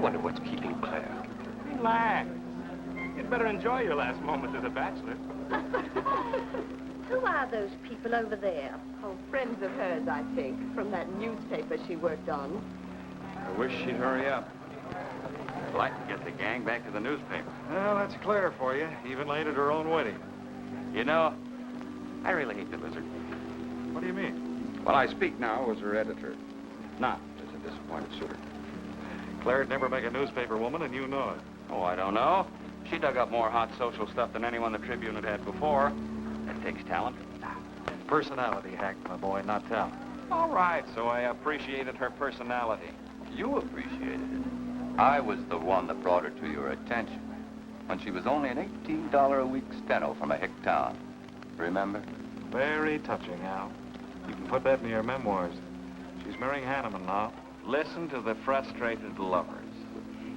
wonder what's keeping Claire. Relax. You'd better enjoy your last moment as a bachelor. Who are those people over there? Oh, friends of hers, I think, from that newspaper she worked on. I wish she'd hurry up. I'd like to get the gang back to the newspaper. Well, that's Claire for you. Even late at her own wedding. You know, I really hate the lizard. What do you mean? Well, I speak now as her editor, not as a disappointed suitor. Claire'd never make a newspaper woman, and you know it. Oh, I don't know. She dug up more hot social stuff than anyone the Tribune had before. That takes talent. Personality, Hank, my boy, not talent. All right, so I appreciated her personality. You appreciated it. I was the one that brought her to your attention when she was only an $18 a week steno from a hick town. Remember? Very touching, Al. You can put that in your memoirs. She's marrying Hanneman now. Listen to the frustrated lovers.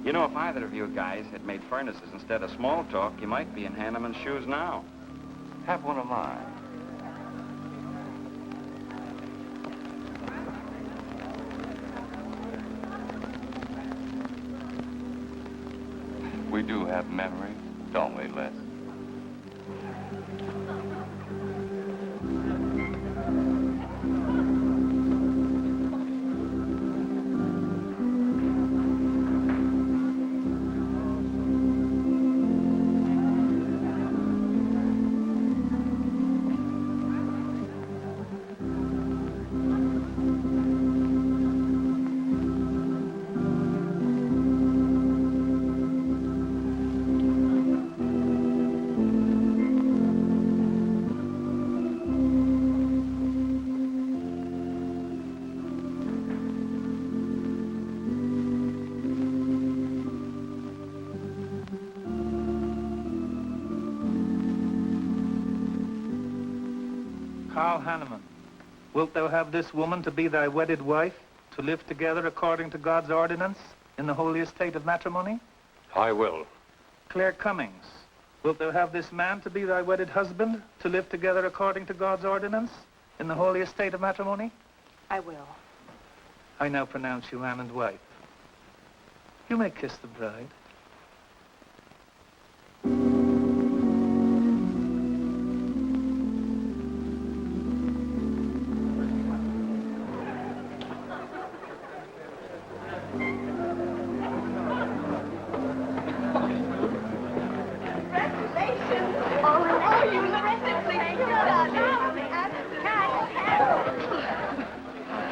You know, if either of you guys had made furnaces instead of small talk, you might be in Hanneman's shoes now. Have one of mine. We do have memories, don't we, Les? Carl Hanneman, wilt thou have this woman to be thy wedded wife, to live together according to God's ordinance in the holy estate of matrimony? I will. Claire Cummings, wilt thou have this man to be thy wedded husband, to live together according to God's ordinance in the holy estate of matrimony? I will. I now pronounce you man and wife. You may kiss the bride.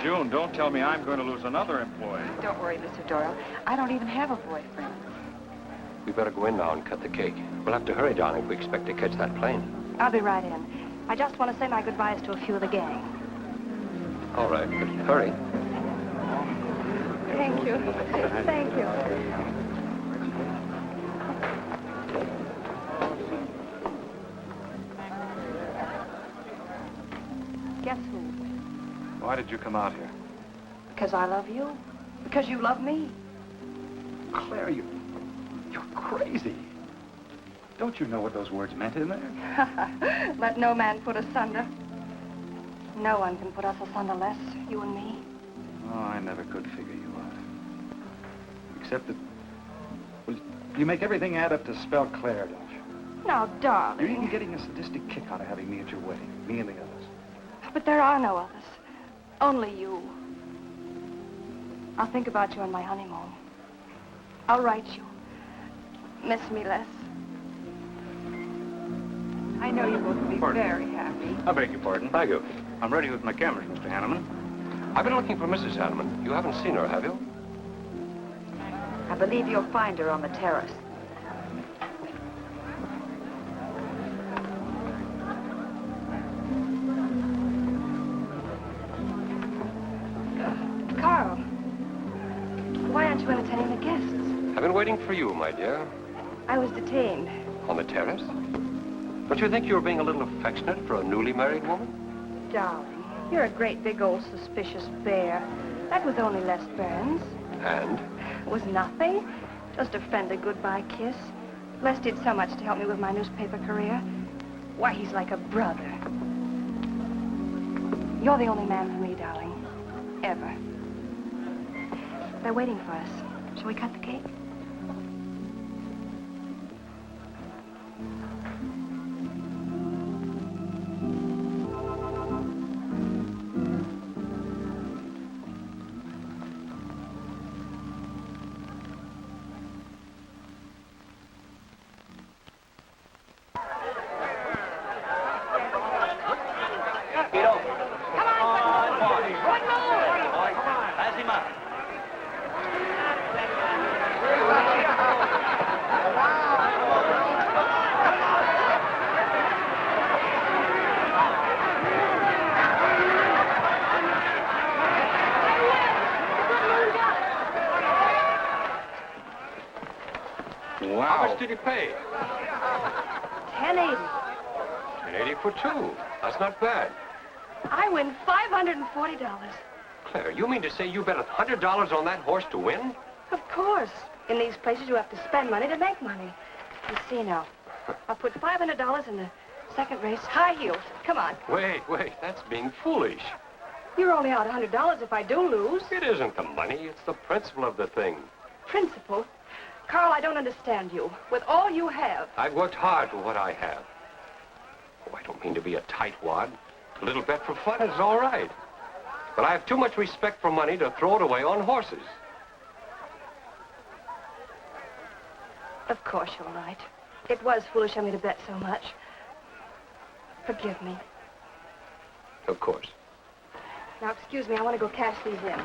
June, don't tell me I'm going to lose another employee. Don't worry, Mr. Doyle. I don't even have a boyfriend. We better go in now and cut the cake. We'll have to hurry, darling, if we expect to catch that plane. I'll be right in. I just want to say my goodbyes to a few of the gang. All right, but hurry. Thank you. Thank you. Guess who? Why did you come out here? Because I love you. Because you love me. Claire, you're crazy. Don't you know what those words meant in there? Let no man put asunder. No one can put us asunder, Les, you and me. Oh, I never could figure you out. Except that, well, you make everything add up to spell Claire, don't you? Now, darling. You're even getting a sadistic kick out of having me at your wedding, me and the others. But there are no others. Only you. I'll think about you on my honeymoon. I'll write you. Miss me, Les. I know you both will be very happy. I beg your pardon. Thank you. I'm ready with my cameras, Mr. Hanneman. I've been looking for Mrs. Hanneman. You haven't seen her, have you? I believe you'll find her on the terrace. Carl, why aren't you entertaining the guests? I've been waiting for you, my dear. I was detained. On the terrace? Don't you think you were being a little affectionate for a newly married woman? Darling, you're a great big old suspicious bear. That was only Les Burns. And? It was nothing. Just a friendly goodbye kiss. Les did so much to help me with my newspaper career. Why, he's like a brother. You're the only man for me, darling. Ever. They're waiting for us. Shall we cut the cake? How much did you pay? $10.80. $10.80 for two. That's not bad. I win $540. Claire, you mean to say you bet $100 on that horse to win? Of course. In these places, you have to spend money to make money. You see now. I'll put $500 in the second race. High heels. Come on. Wait. That's being foolish. You're only out $100 if I do lose. It isn't the money. It's the principle of the thing. Principle? Carl, I don't understand you. With all you have. I've worked hard for what I have. Oh, I don't mean to be a tightwad. A little bet for fun is all right. But I have too much respect for money to throw it away on horses. Of course you're right. It was foolish of me to bet so much. Forgive me. Of course. Now, excuse me, I want to go cash these in.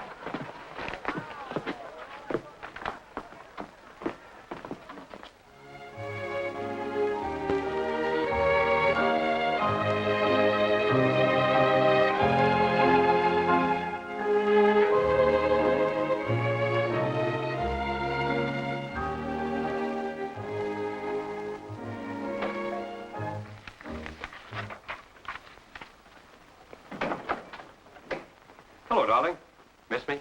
Hello, darling. Miss me?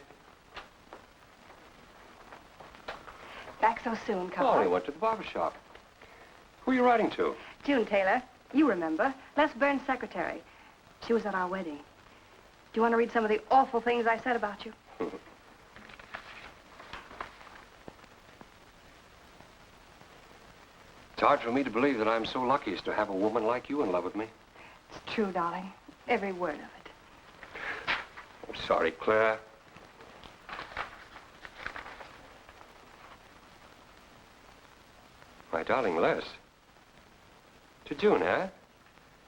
Back so soon, Carl. Oh, I went to the barber shop. Who are you writing to? June Taylor. You remember. Les Burns' secretary. She was at our wedding. Do you want to read some of the awful things I said about you? It's hard for me to believe that I'm so lucky as to have a woman like you in love with me. It's true, darling. Every word of it. I'm sorry, Claire. My darling Les. To June, huh?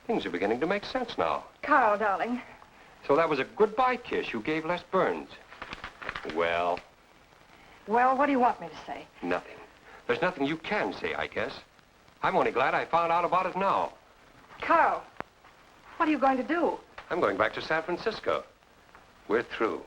Things are beginning to make sense now. Carl, darling. So that was a goodbye kiss you gave Les Burns. Well, Well, what do you want me to say? nothing. There's nothing you can say, I guess. I'm only glad I found out about it now. Carl, what are you going to do? I'm going back to San Francisco. We're through.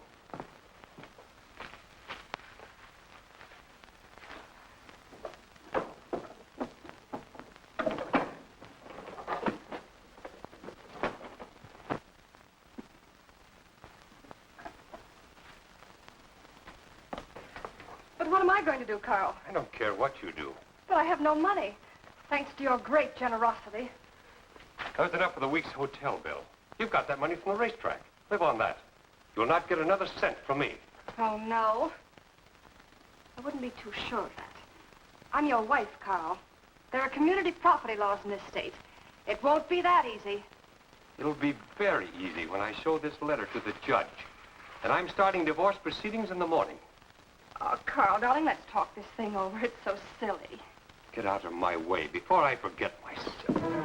But what am I going to do, Carl? I don't care what you do. But I have no money. Thanks to your great generosity. That was enough for the week's hotel bill. You've got that money from the racetrack. Live on that. You'll not get another cent from me. Oh, no. I wouldn't be too sure of that. I'm your wife, Carl. There are community property laws in this state. It won't be that easy. It'll be very easy when I show this letter to the judge. And I'm starting divorce proceedings in the morning. Oh, Carl, darling, let's talk this thing over. It's so silly. Get out of my way before I forget myself.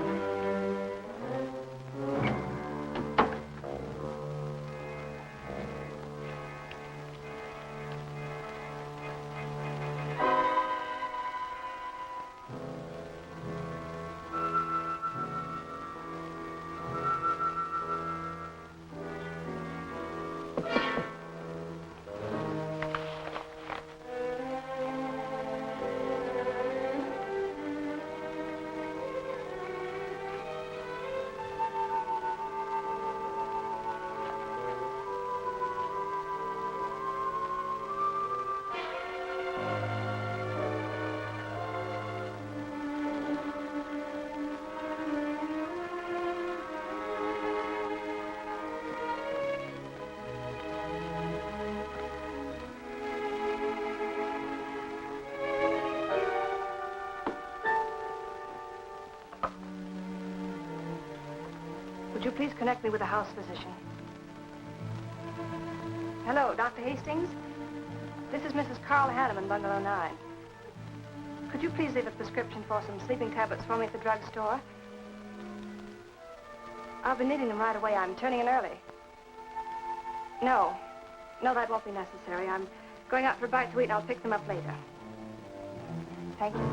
Would you please connect me with a house physician? Hello, Dr. Hastings? This is Mrs. Carl Hanneman, Bungalow 9. Could you please leave a prescription for some sleeping tablets for me at the drugstore? I'll be needing them right away. I'm turning in early. No, that won't be necessary. I'm going out for a bite to eat, and I'll pick them up later. Thank you.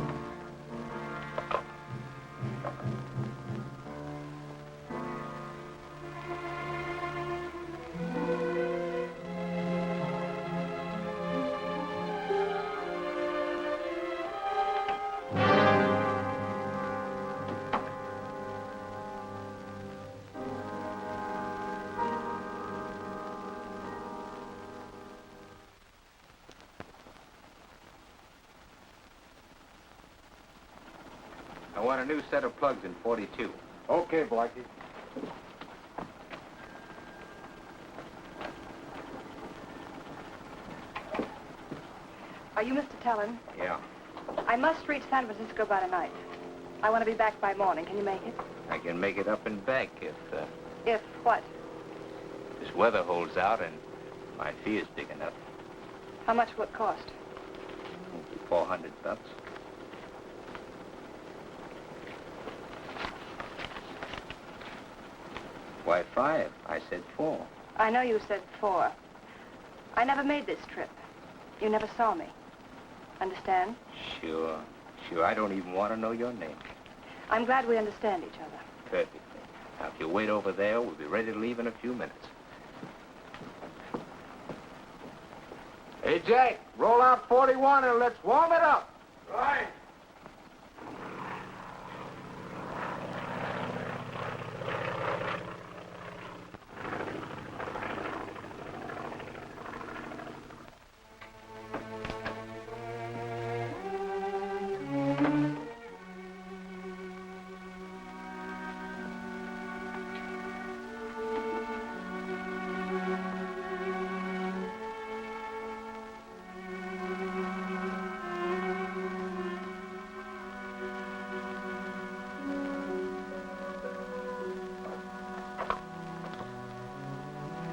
I want a new set of plugs in 42. Okay, Blackie. Are you Mr. Tellen? Yeah. I must reach San Francisco by tonight. I want to be back by morning. Can you make it? I can make it up and back if If what? this weather holds out and my fee is big enough. How much will it cost? $400. Why, 5? I said 4. I know you said 4. I never made this trip. You never saw me. Understand? Sure. I don't even want to know your name. I'm glad we understand each other. Perfectly. Now, if you wait over there, we'll be ready to leave in a few minutes. Hey, Jack, roll out 41 and let's warm it up. Right.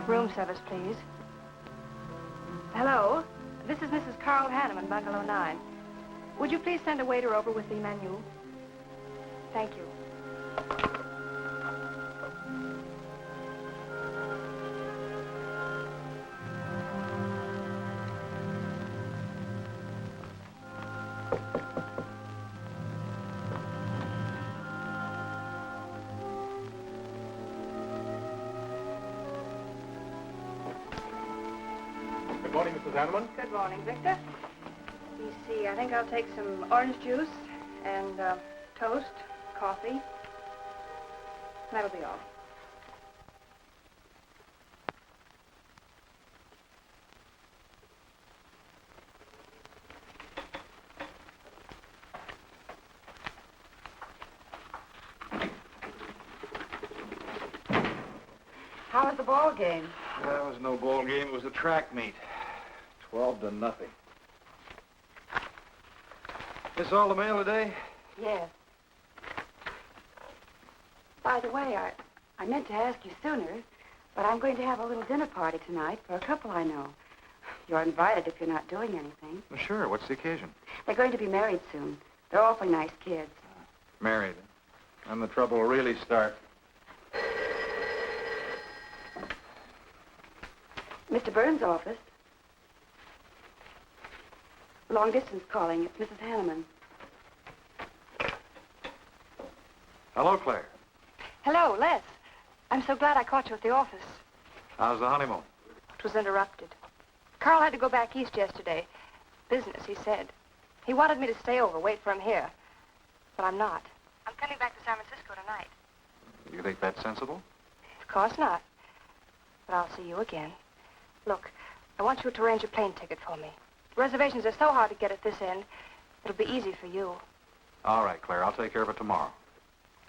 Room service, please. Hello. This is Mrs. Carl Hanneman, Bungalow 9. Would you please send a waiter over with the menu? Thank you. Good morning, Mrs. Hanneman. Good morning, Victor. Let me see. I think I'll take some orange juice and toast, coffee. That'll be all. How was the ball game? That was no ball game. It was a track meet. 12-0. This all the mail today? Yes. By the way, I meant to ask you sooner, but I'm going to have a little dinner party tonight for a couple I know. You're invited if you're not doing anything. Well, sure. What's the occasion? They're going to be married soon. They're awfully nice kids. Married. And the trouble will really start. Mr. Burns' office. Long distance calling. It's Mrs. Hanneman. Hello, Claire. Hello, Les. I'm so glad I caught you at the office. How's the honeymoon? It was interrupted. Carl had to go back east yesterday. Business, he said. He wanted me to stay over, wait for him here. But I'm not. I'm coming back to San Francisco tonight. You think that's sensible? Of course not. But I'll see you again. Look, I want you to arrange a plane ticket for me. Reservations are so hard to get at this end, it'll be easy for you. All right, Claire. I'll take care of it tomorrow.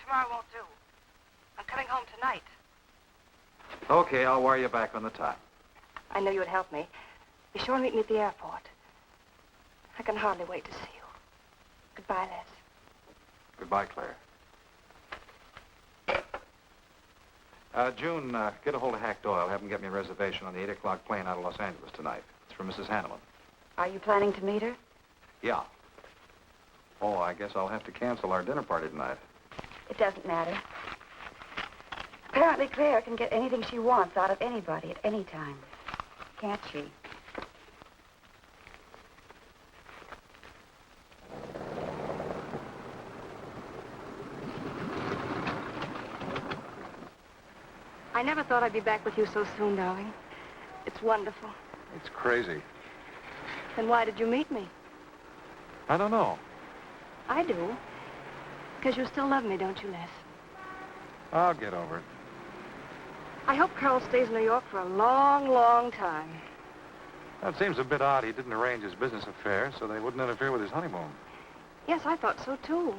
Tomorrow won't do. I'm coming home tonight. Okay, I'll wire you back on the time. I knew you would help me. Be sure and meet me at the airport. I can hardly wait to see you. Goodbye, Les. Goodbye, Claire. June, get a hold of Hack Doyle. Have him get me a reservation on the 8 o'clock plane out of Los Angeles tonight. It's for Mrs. Hanneman. Are you planning to meet her? Yeah. Oh, I guess I'll have to cancel our dinner party tonight. It doesn't matter. Apparently Claire can get anything she wants out of anybody at any time. Can't she? I never thought I'd be back with you so soon, darling. It's wonderful. It's crazy. Then why did you meet me? I don't know. I do. Because you still love me, don't you, Les? I'll get over it. I hope Carl stays in New York for a long, long time. That seems a bit odd. He didn't arrange his business affairs so they wouldn't interfere with his honeymoon. Yes, I thought so, too.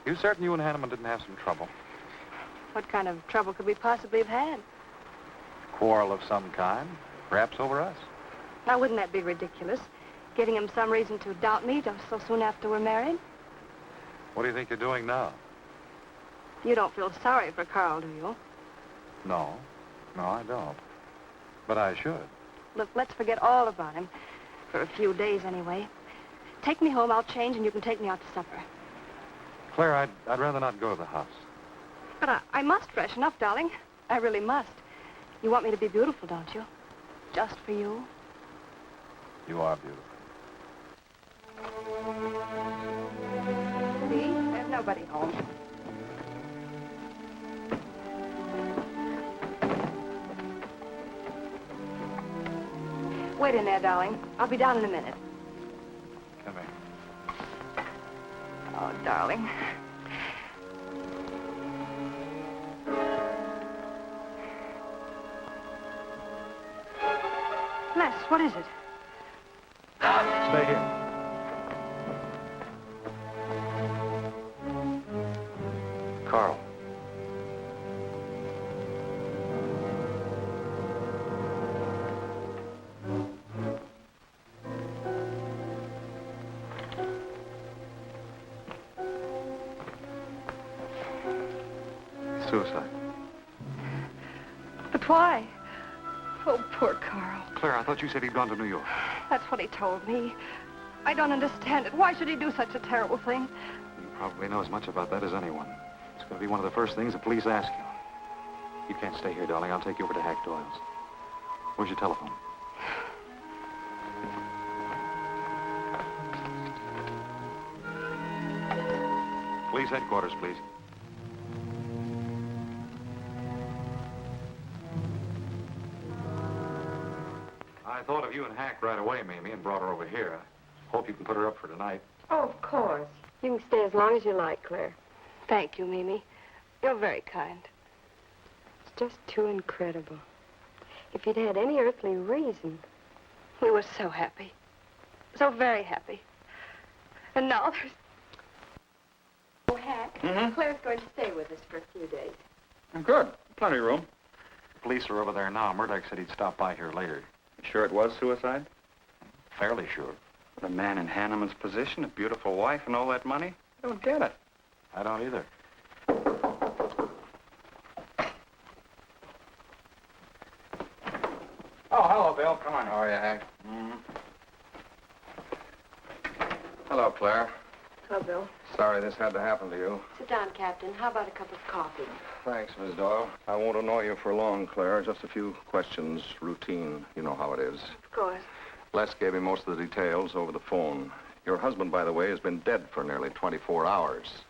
You certain you and Hanneman didn't have some trouble? What kind of trouble could we possibly have had? Quarrel of some kind? Perhaps over us? Now, wouldn't that be ridiculous? Giving him some reason to doubt me just so soon after we're married? What do you think you're doing now? You don't feel sorry for Carl, do you? No. No, I don't. But I should. Look, let's forget all about him. For a few days, anyway. Take me home, I'll change, and you can take me out to supper. Claire, I'd rather not go to the house. But I must freshen up, darling. I really must. You want me to be beautiful, don't you? Just for you? You are beautiful. See? There's nobody home. Wait in there, darling. I'll be down in a minute. Come here. Oh, darling. Les, what is it? Stay here. Carl. Suicide. But why? Oh, poor Carl. Claire, I thought you said he'd gone to New York. That's what he told me. I don't understand it. Why should he do such a terrible thing? You probably know as much about that as anyone. It's going to be one of the first things the police ask you. You can't stay here, darling. I'll take you over to Hack Doyle's. Where's your telephone? Police headquarters, please. I thought of you and Hack right away, Mamie, and brought her over here. Hope you can put her up for tonight. Oh, of course. You can stay as long as you like, Claire. Thank you, Mimi. You're very kind. It's just too incredible. If you'd had any earthly reason. We were so happy. So very happy. And now there's... Oh, Hack, Claire's going to stay with us for a few days. Good. Plenty of room. The police are over there now. Murdoch said he'd stop by here later. Sure it was suicide? Fairly sure. But a man in Hanneman's position, a beautiful wife and all that money? I don't get it. I don't either. Oh, hello, Bill. Come on. How are you, Hank? Hello, Claire. Hello, Bill. Sorry this had to happen to you. Sit down, Captain. How about a cup of coffee? Thanks, Miss Doyle. I won't annoy you for long, Claire. Just a few questions. Routine. You know how it is. Of course. Les gave me most of the details over the phone. Your husband, by the way, has been dead for nearly 24 hours.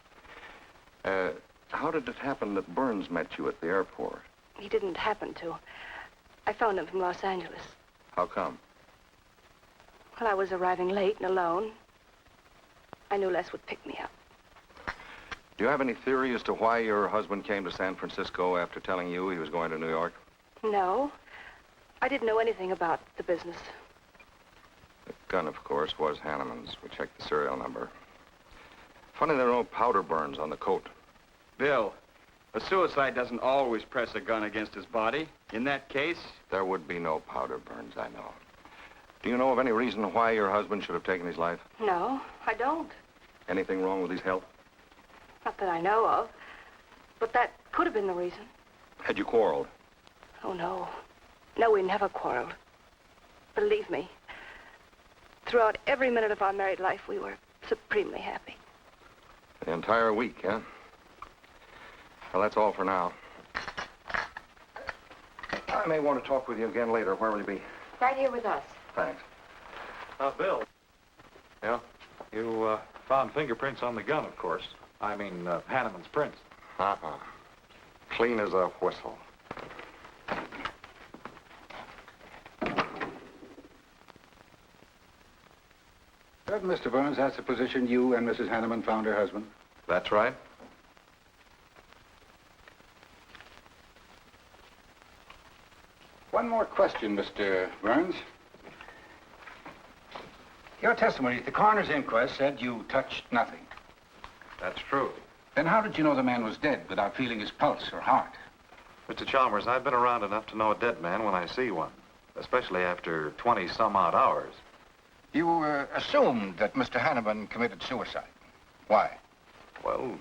How did it happen that Burns met you at the airport? He didn't happen to. I phoned him from Los Angeles. How come? Well, I was arriving late and alone. I knew Les would pick me up. Do you have any theory as to why your husband came to San Francisco after telling you he was going to New York? No. I didn't know anything about the business. The gun, of course, was Hanneman's. We checked the serial number. Funny there are no powder burns on the coat. Bill, a suicide doesn't always press a gun against his body. In that case... There would be no powder burns, I know. Do you know of any reason why your husband should have taken his life? No, I don't. Anything wrong with his health? Not that I know of. But that could have been the reason. Had you quarreled? Oh, no. No, we never quarreled. Believe me, throughout every minute of our married life, we were supremely happy. The entire week, huh? Well, that's all for now. I may want to talk with you again later. Where will you be? Right here with us. Thanks. Bill. Yeah? You found fingerprints on the gun, of course. I mean, Hanneman's prints. Uh-huh. Clean as a whistle. Mr. Burns, that's the position you and Mrs. Hanneman found her husband? That's right. One more question, Mr. Burns. Your testimony at the coroner's inquest said you touched nothing. That's true. Then how did you know the man was dead without feeling his pulse or heart? Mr. Chalmers, I've been around enough to know a dead man when I see one, especially after 20-some-odd hours. You assumed that Mr. Hanneman committed suicide. Why? Well,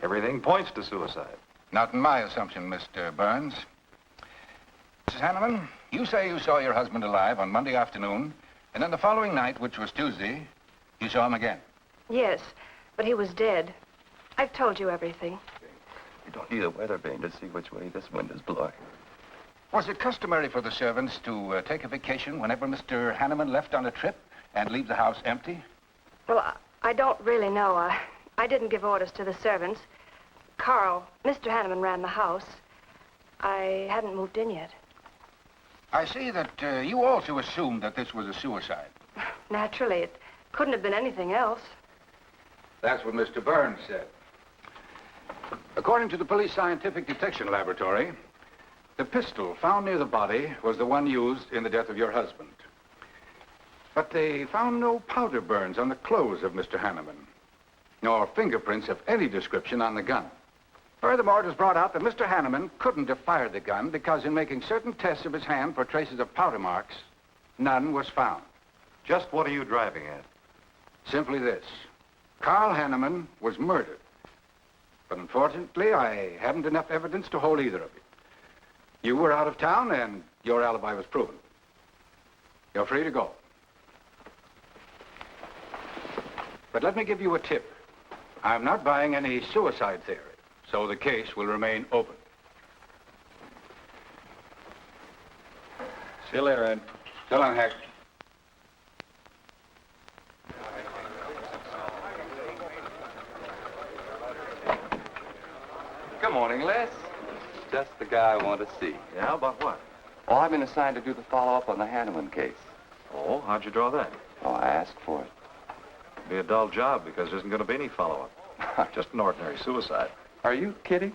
everything points to suicide. Not in my assumption, Mr. Burns. Mrs. Hanneman, you say you saw your husband alive on Monday afternoon, and then the following night, which was Tuesday, you saw him again. Yes, but he was dead. I've told you everything. You don't need a weather vane to see which way this wind is blowing. Was it customary for the servants to take a vacation whenever Mr. Hanneman left on a trip and leave the house empty? Well, I don't really know. I didn't give orders to the servants. Carl, Mr. Hanneman ran the house. I hadn't moved in yet. I see that you also assumed that this was a suicide. Naturally, it couldn't have been anything else. That's what Mr. Burns said. According to the Police Scientific Detection Laboratory, the pistol found near the body was the one used in the death of your husband. But they found no powder burns on the clothes of Mr. Hanneman, nor fingerprints of any description on the gun. Furthermore, it was brought out that Mr. Hanneman couldn't have fired the gun because in making certain tests of his hand for traces of powder marks, none was found. Just what are you driving at? Simply this. Carl Hanneman was murdered. But unfortunately, I haven't enough evidence to hold either of you. You were out of town, and your alibi was proven. You're free to go. But let me give you a tip. I'm not buying any suicide theory, so the case will remain open. See you later, Ed. So long, Hack. Good morning, Les. Just the guy I want to see. Yeah, about what? Oh, I've been assigned to do the follow-up on the Hanneman case. Oh, how'd you draw that? Oh, I asked for it. Be a dull job because there isn't going to be any follow-up. Just an ordinary suicide. Are you kidding?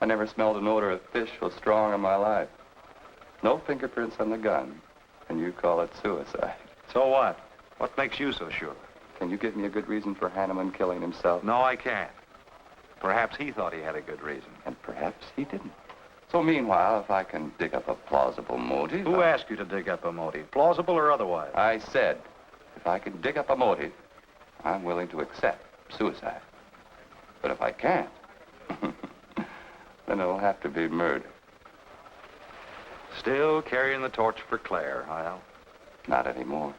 I never smelled an odor of fish so strong in my life. No fingerprints on the gun, and you call it suicide. So what? What makes you so sure? Can you give me a good reason for Hanneman killing himself? No, I can't. Perhaps he thought he had a good reason. And perhaps he didn't. So meanwhile, if I can dig up a plausible motive... Who asked you to dig up a motive, plausible or otherwise? I said, if I can dig up a motive, I'm willing to accept suicide. But if I can't, then it'll have to be murder. Still carrying the torch for Claire, Hal? Not anymore.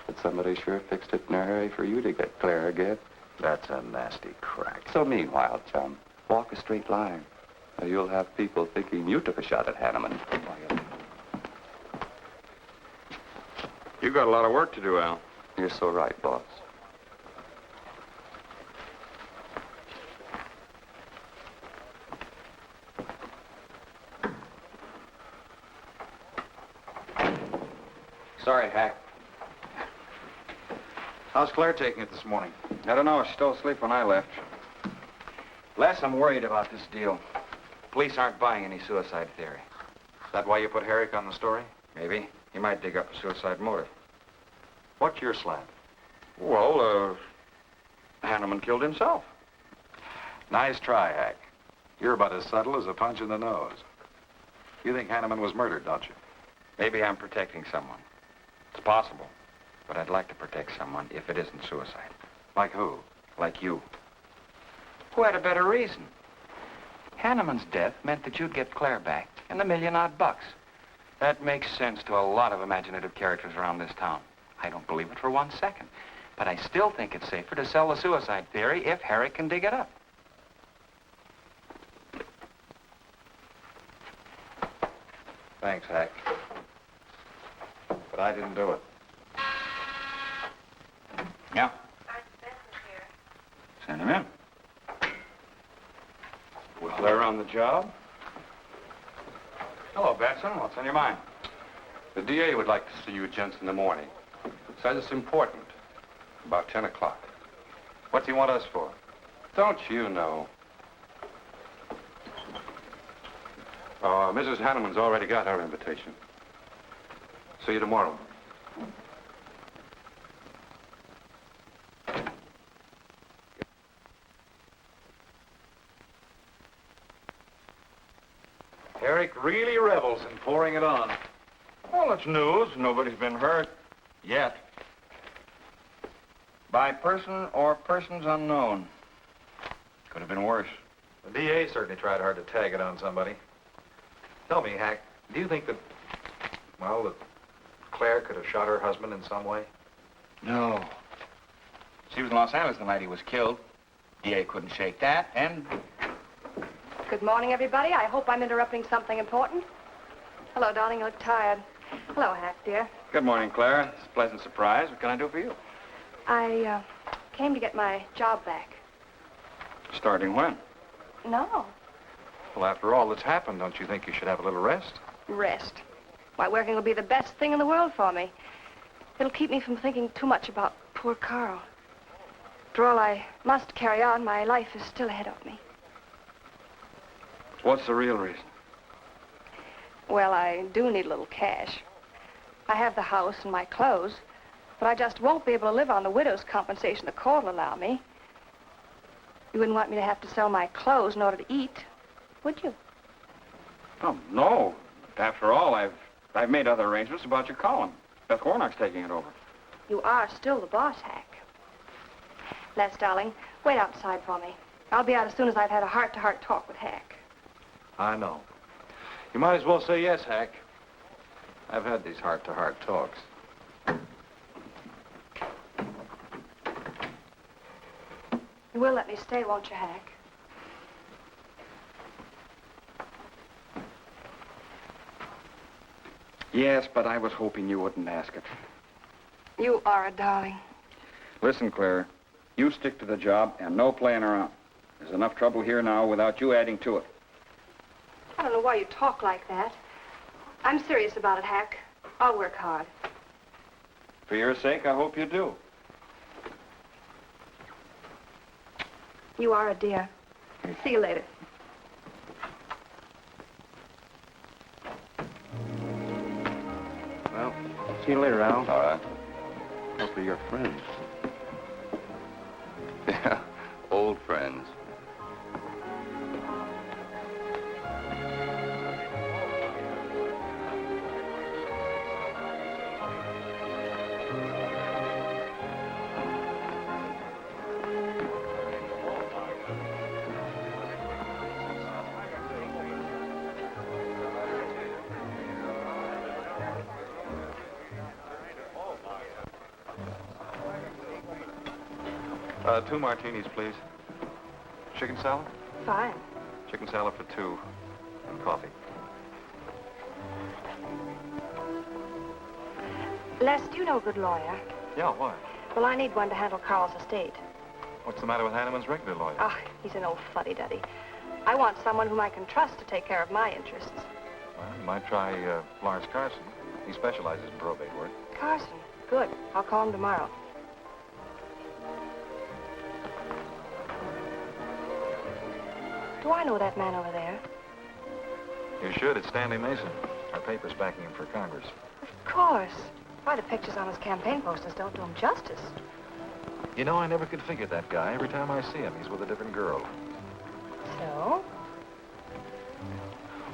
But somebody sure fixed it in a hurry for you to get Claire again. That's a nasty crack. So meanwhile, chum, walk a straight line. Or you'll have people thinking you took a shot at Hanneman. You got a lot of work to do, Al. You're so right, boss. Sorry, Hack. How's Claire taking it this morning? I don't know. She's still asleep when I left. Les, I'm worried about this deal. Police aren't buying any suicide theory. Is that why you put Herrick on the story? Maybe. He might dig up a suicide motive. What's your slant? Well, Hanneman killed himself. Nice try, Hack. You're about as subtle as a punch in the nose. You think Hanneman was murdered, don't you? Maybe I'm protecting someone. It's possible. But I'd like to protect someone if it isn't suicide. Like who? Like you. Who had a better reason? Hanneman's death meant that you'd get Claire back and the $1,000,000-odd bucks. That makes sense to a lot of imaginative characters around this town. I don't believe it for 1 second. But I still think it's safer to sell the suicide theory if Harry can dig it up. Thanks, Hack. But I didn't do it. Yeah? Send him in. Was Claire on the job? Hello, Batson. What's on your mind? The DA would like to see you gents in the morning. Says it's important. About 10 o'clock. What do you want us for? Don't you know? Mrs. Hanneman's already got her invitation. See you tomorrow. Eric really revels in pouring it on. Well, it's news. Nobody's been hurt. Yet. By person or persons unknown. Could have been worse. The DA certainly tried hard to tag it on somebody. Tell me, Hack, do you think that, well, that Claire could have shot her husband in some way? No. She was in Los Angeles the night he was killed. DA couldn't shake that, and... Good morning, everybody. I hope I'm interrupting something important. Hello, darling. You look tired. Hello, Hack, dear. Good morning, Claire. It's a pleasant surprise. What can I do for you? I came to get my job back. Starting when? No. Well, after all that's happened, don't you think you should have a little rest? Rest. Why, working will be the best thing in the world for me. It'll keep me from thinking too much about poor Carl. After all, I must carry on. My life is still ahead of me. What's the real reason? Well, I do need a little cash. I have the house and my clothes, but I just won't be able to live on the widow's compensation the court will allow me. You wouldn't want me to have to sell my clothes in order to eat, would you? Oh, no. After all, I've made other arrangements about your column. Beth Warnock's taking it over. You are still the boss, Hack. Les, darling, wait outside for me. I'll be out as soon as I've had a heart-to-heart talk with Hack. I know. You might as well say yes, Hack. I've had these heart-to-heart talks. You will let me stay, won't you, Hack? Yes, but I was hoping you wouldn't ask it. You are a darling. Listen, Claire, you stick to the job and no playing around. There's enough trouble here now without you adding to it. I don't know why you talk like that. I'm serious about it, Hack. I'll work hard. For your sake, I hope you do. You are a dear. See you later. Well, see you later, Al. All right. Hopefully you're friends. Yeah, old friends. Two martinis, please. Chicken salad? Fine. Chicken salad for two. And coffee. Les, do you know a good lawyer? Yeah, why? Well, I need one to handle Carl's estate. What's the matter with Hanneman's regular lawyer? Ah, he's an old fuddy-duddy. I want someone whom I can trust to take care of my interests. Well, you might try Lawrence Carson. He specializes in probate work. Carson. Good. I'll call him tomorrow. Do I know that man over there? You should. It's Stanley Mason. Our paper's backing him for Congress. Of course. Why, the pictures on his campaign posters don't do him justice. You know, I never could figure that guy. Every time I see him, he's with a different girl. So?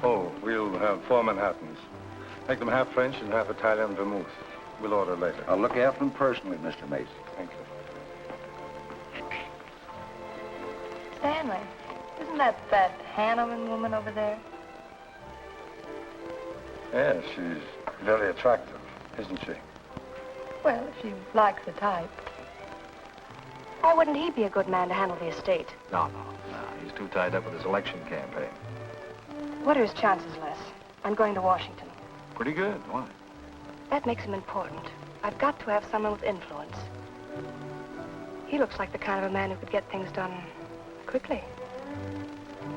Oh, we'll have 4 Manhattans. Make them half French and half Italian vermouth. We'll order later. I'll look after them personally, Mr. Mason. Thank you. Stanley, Isn't that Hanneman woman over there? Yeah, she's very attractive, isn't she? Well, if you like the type. Why wouldn't he be a good man to handle the estate? No. He's too tied up with his election campaign. What are his chances, Les, on going to Washington? Pretty good. Why? That makes him important. I've got to have someone with influence. He looks like the kind of a man who could get things done quickly.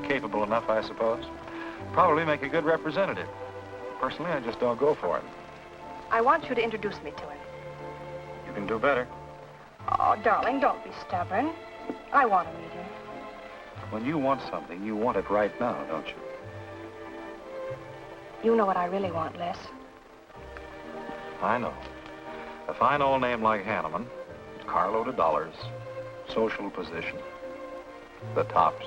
Capable enough, I suppose. Probably make a good representative. Personally, I just don't go for him. I want you to introduce me to him. You can do better. Oh, darling, don't be stubborn. I want to meet him. When you want something, you want it right now, don't you? You know what I really want, Les. I know. A fine old name like Hanneman, carload of dollars, social position, the tops.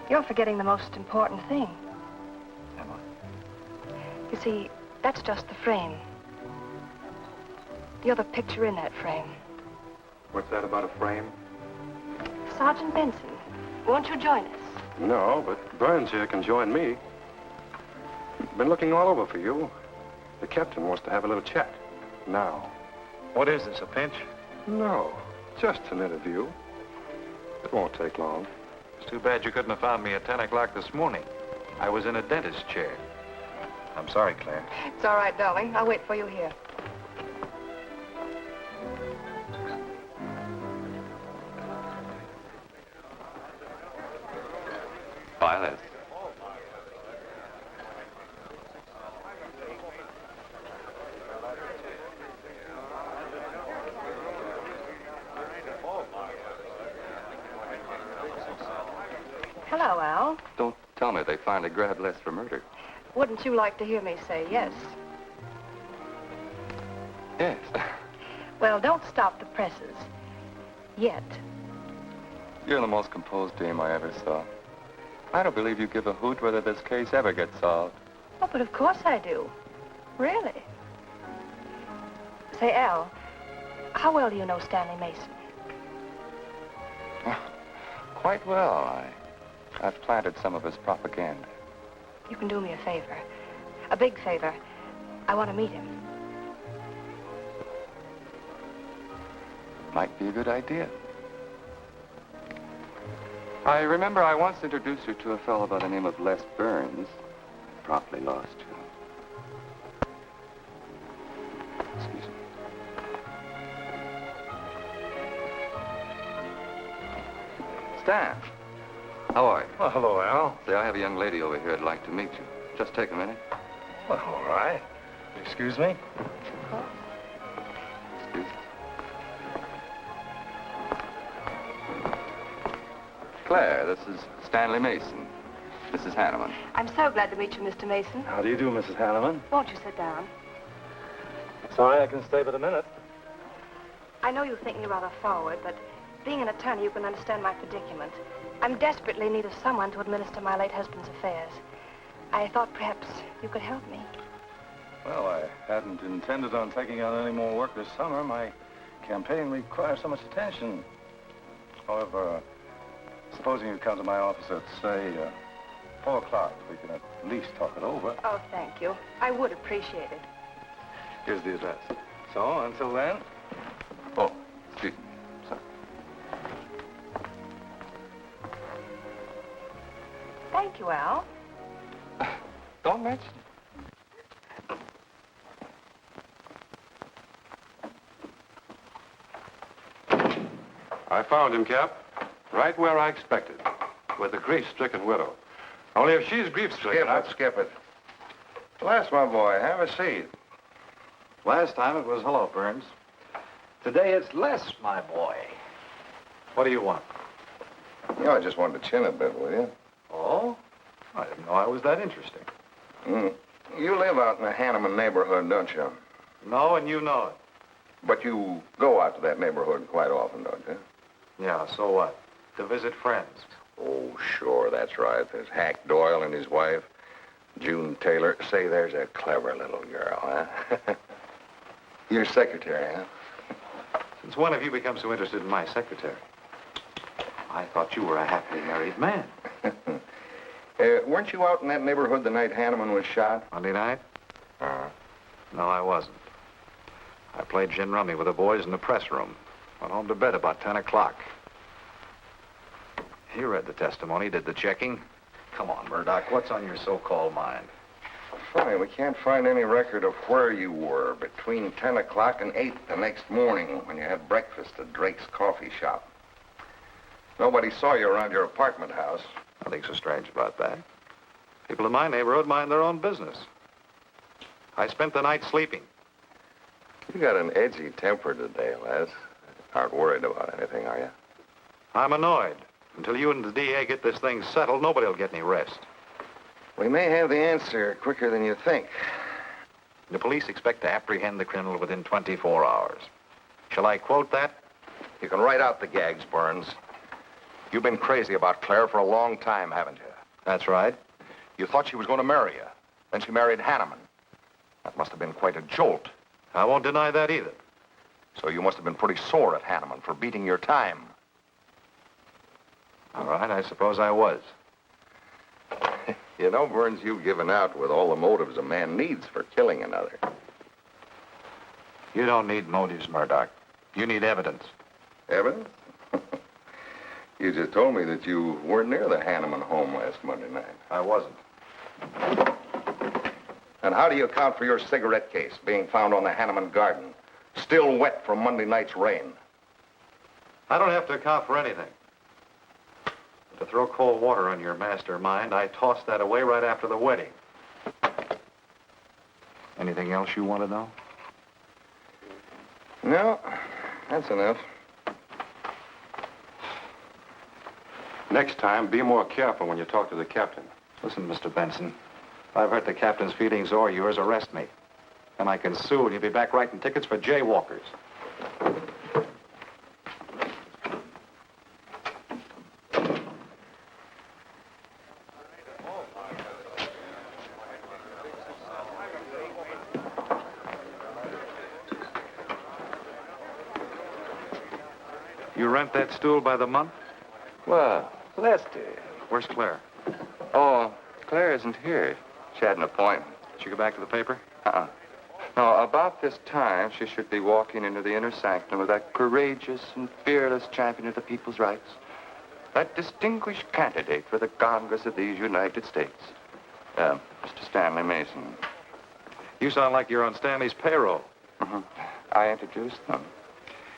You're forgetting the most important thing. Am I? You see, that's just the frame. You're the picture in that frame. What's that about a frame? Sergeant Benson, won't you join us? No, but Burns here can join me. Been looking all over for you. The captain wants to have a little chat. Now. What is this, a pinch? No, just an interview. It won't take long. It's too bad you couldn't have found me at 10 o'clock this morning. I was in a dentist's chair. I'm sorry, Claire. It's all right, darling. I'll wait for you here. Bye, Les. Hello, Al. Don't tell me they finally grabbed Les for murder. Wouldn't you like to hear me say yes? Yes. Well, don't stop the presses. Yet. You're the most composed dame I ever saw. I don't believe you give a hoot whether this case ever gets solved. Oh, but of course I do. Really. Say, Al, how well do you know Stanley Mason? Quite well. I've planted some of his propaganda. You can do me a favor. A big favor. I want to meet him. Might be a good idea. I remember I once introduced you to a fellow by the name of Les Burns. Promptly lost you. Excuse me. Stan, how are you? Well, hello, Al. Say, I have a young lady over here who'd like to meet you. Just take a minute. Well, all right. Excuse me? Excuse me. Claire, this is Stanley Mason. This is Hanneman. I'm so glad to meet you, Mr. Mason. How do you do, Mrs. Hanneman? Won't you sit down? Sorry, I can stay but a minute. I know you think me rather forward, but being an attorney, you can understand my predicament. I'm desperately in need of someone to administer my late husband's affairs. I thought perhaps you could help me. Well, I hadn't intended on taking on any more work this summer. My campaign requires so much attention. However, supposing you come to my office at, say, 4 o'clock, we can at least talk it over. Oh, thank you. I would appreciate it. Here's the address. So, until then... Oh, excuse me. Sorry. Thank you, Al. Don't mention it. I found him, Cap. Right where I expected. With a grief-stricken widow. Only if she's grief-stricken... Skip it. Les, my boy, have a seat. Last time it was hello, Burns. Today it's Les, my boy. What do you want? You know, I just wanted to chin a bit with you. Oh? I didn't know I was that interesting. You live out in the Hanneman neighborhood, don't you? No, and you know it. But you go out to that neighborhood quite often, don't you? Yeah, so what? To visit friends. Oh, sure, that's right. There's Hack Doyle and his wife, June Taylor. Say, there's a clever little girl, huh? Your secretary, huh? Since when have you become so interested in my secretary? I thought you were a happily married man. Weren't you out in that neighborhood the night Hanneman was shot? Monday night? No, I wasn't. I played gin rummy with the boys in the press room. Went home to bed about 10 o'clock. He read the testimony, did the checking. Come on, Murdoch, what's on your so-called mind? Funny, we can't find any record of where you were between 10 o'clock and 8 the next morning when you had breakfast at Drake's coffee shop. Nobody saw you around your apartment house. Nothing so strange about that. People in my neighborhood mind their own business. I spent the night sleeping. You got an edgy temper today, Les. Aren't worried about anything, are you? I'm annoyed. Until you and the DA get this thing settled, nobody will get any rest. We may have the answer quicker than you think. The police expect to apprehend the criminal within 24 hours. Shall I quote that? You can write out the gags, Burns. You've been crazy about Claire for a long time, haven't you? That's right. You thought she was going to marry you. Then she married Hanneman. That must have been quite a jolt. I won't deny that either. So you must have been pretty sore at Hanneman for beating your time. All right, I suppose I was. You know, Burns, you've given out with all the motives a man needs for killing another. You don't need motives, Murdoch. You need evidence. Evidence? You just told me that you weren't near the Hanneman home last Monday night. I wasn't. And how do you account for your cigarette case being found on the Hanneman garden, still wet from Monday night's rain? I don't have to account for anything. To throw cold water on your mastermind, I tossed that away right after the wedding. Anything else you want to know? No, that's enough. Next time, be more careful when you talk to the captain. Listen, Mr. Benson, if I've hurt the captain's feelings or yours, arrest me. And I can sue, and you'll be back writing tickets for jaywalkers. You rent that stool by the month? Well, Lester. Where's Claire? Oh, Claire isn't here. She had an appointment. Did she go back to the paper? No, about this time, she should be walking into the inner sanctum of that courageous and fearless champion of the people's rights. That distinguished candidate for the Congress of these United States. Mr. Stanley Mason. You sound like you're on Stanley's payroll. Mm-hmm. I introduced them.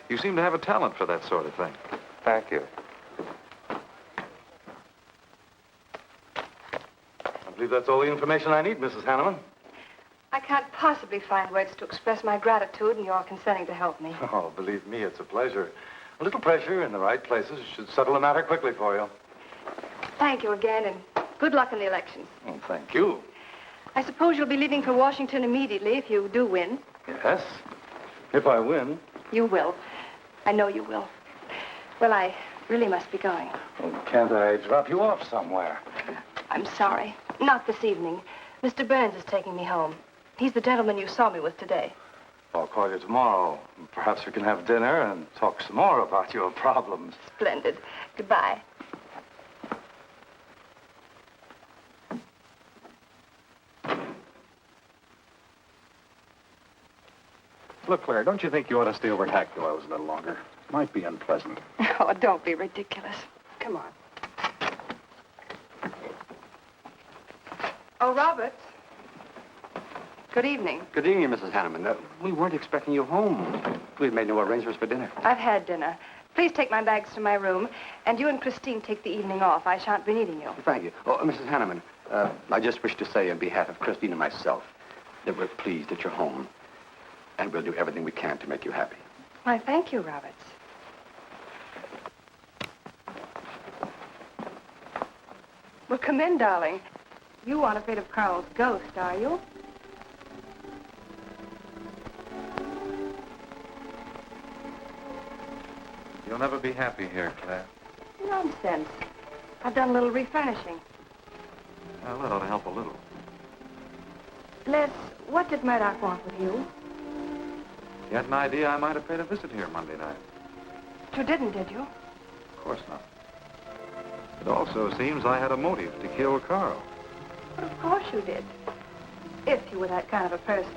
You seem to have a talent for that sort of thing. Thank you. I believe that's all the information I need, Mrs. Hanneman. I can't possibly find words to express my gratitude in your consenting to help me. Oh, believe me, it's a pleasure. A little pressure in the right places should settle the matter quickly for you. Thank you again, and good luck in the elections. Oh, thank you. I suppose you'll be leaving for Washington immediately if you do win. Yes, if I win. You will. I know you will. Well, I really must be going. Oh, can't I drop you off somewhere? I'm sorry. Not this evening. Mr. Burns is taking me home. He's the gentleman you saw me with today. I'll call you tomorrow. Perhaps we can have dinner and talk some more about your problems. Splendid. Goodbye. Look, Claire, don't you think you ought to stay over at Hackdale's a little longer? Might be unpleasant. Oh, don't be ridiculous. Come on. Oh, Roberts. Good evening. Good evening, Mrs. Hanneman. We weren't expecting you home. We've made no arrangements for dinner. I've had dinner. Please take my bags to my room, and you and Christine take the evening off. I shan't be needing you. Thank you. Oh, Mrs. Hanneman, I just wish to say on behalf of Christine and myself that we're pleased that you're home, and we'll do everything we can to make you happy. Why, thank you, Roberts. Well, come in, darling. You aren't afraid of Carl's ghost, are you? You'll never be happy here, Claire. Nonsense. I've done a little refurnishing. Well, that ought to help a little. Les, what did Murdoch want with you? You had an idea I might have paid a visit here Monday night. You didn't, did you? Of course not. It also seems I had a motive to kill Carl. But of course you did. If you were that kind of a person.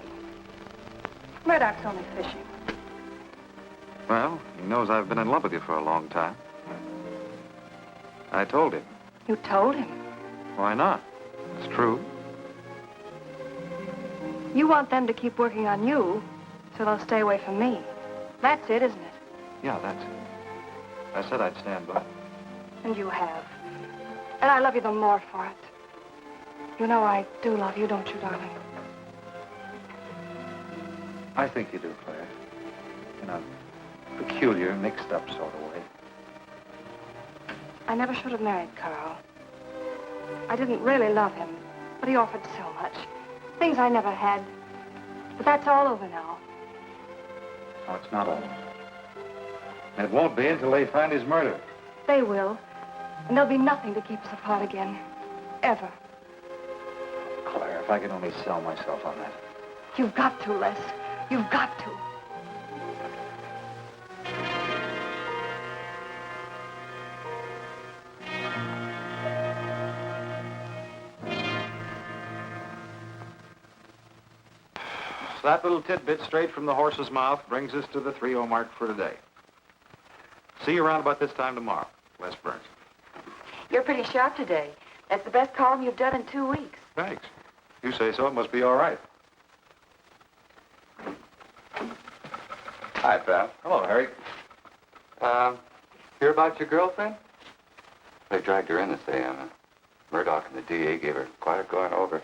Murdoch's only fishing. Well, he knows I've been in love with you for a long time. I told him. You told him? Why not? It's true. You want them to keep working on you, so they'll stay away from me. That's it, isn't it? Yeah, that's it. I said I'd stand by. And you have. And I love you the more for it. You know I do love you, don't you, darling? I think you do, Claire. In a peculiar, mixed-up sort of way. I never should have married Carl. I didn't really love him, but he offered so much. Things I never had. But that's all over now. No, it's not all. And it won't be until they find his murder. They will. And there'll be nothing to keep us apart again. Ever. Claire, if I could only sell myself on that. You've got to, Les. You've got to. So that little tidbit straight from the horse's mouth brings us to the 3:00 mark for today. See you around about this time tomorrow. Les Burns. You're pretty sharp today. That's the best column you've done in 2 weeks. Thanks. You say so, it must be all right. Hi, pal. Hello, Harry. Hear about your girlfriend? They dragged her in this AM. Murdoch and the DA gave her quite a going over.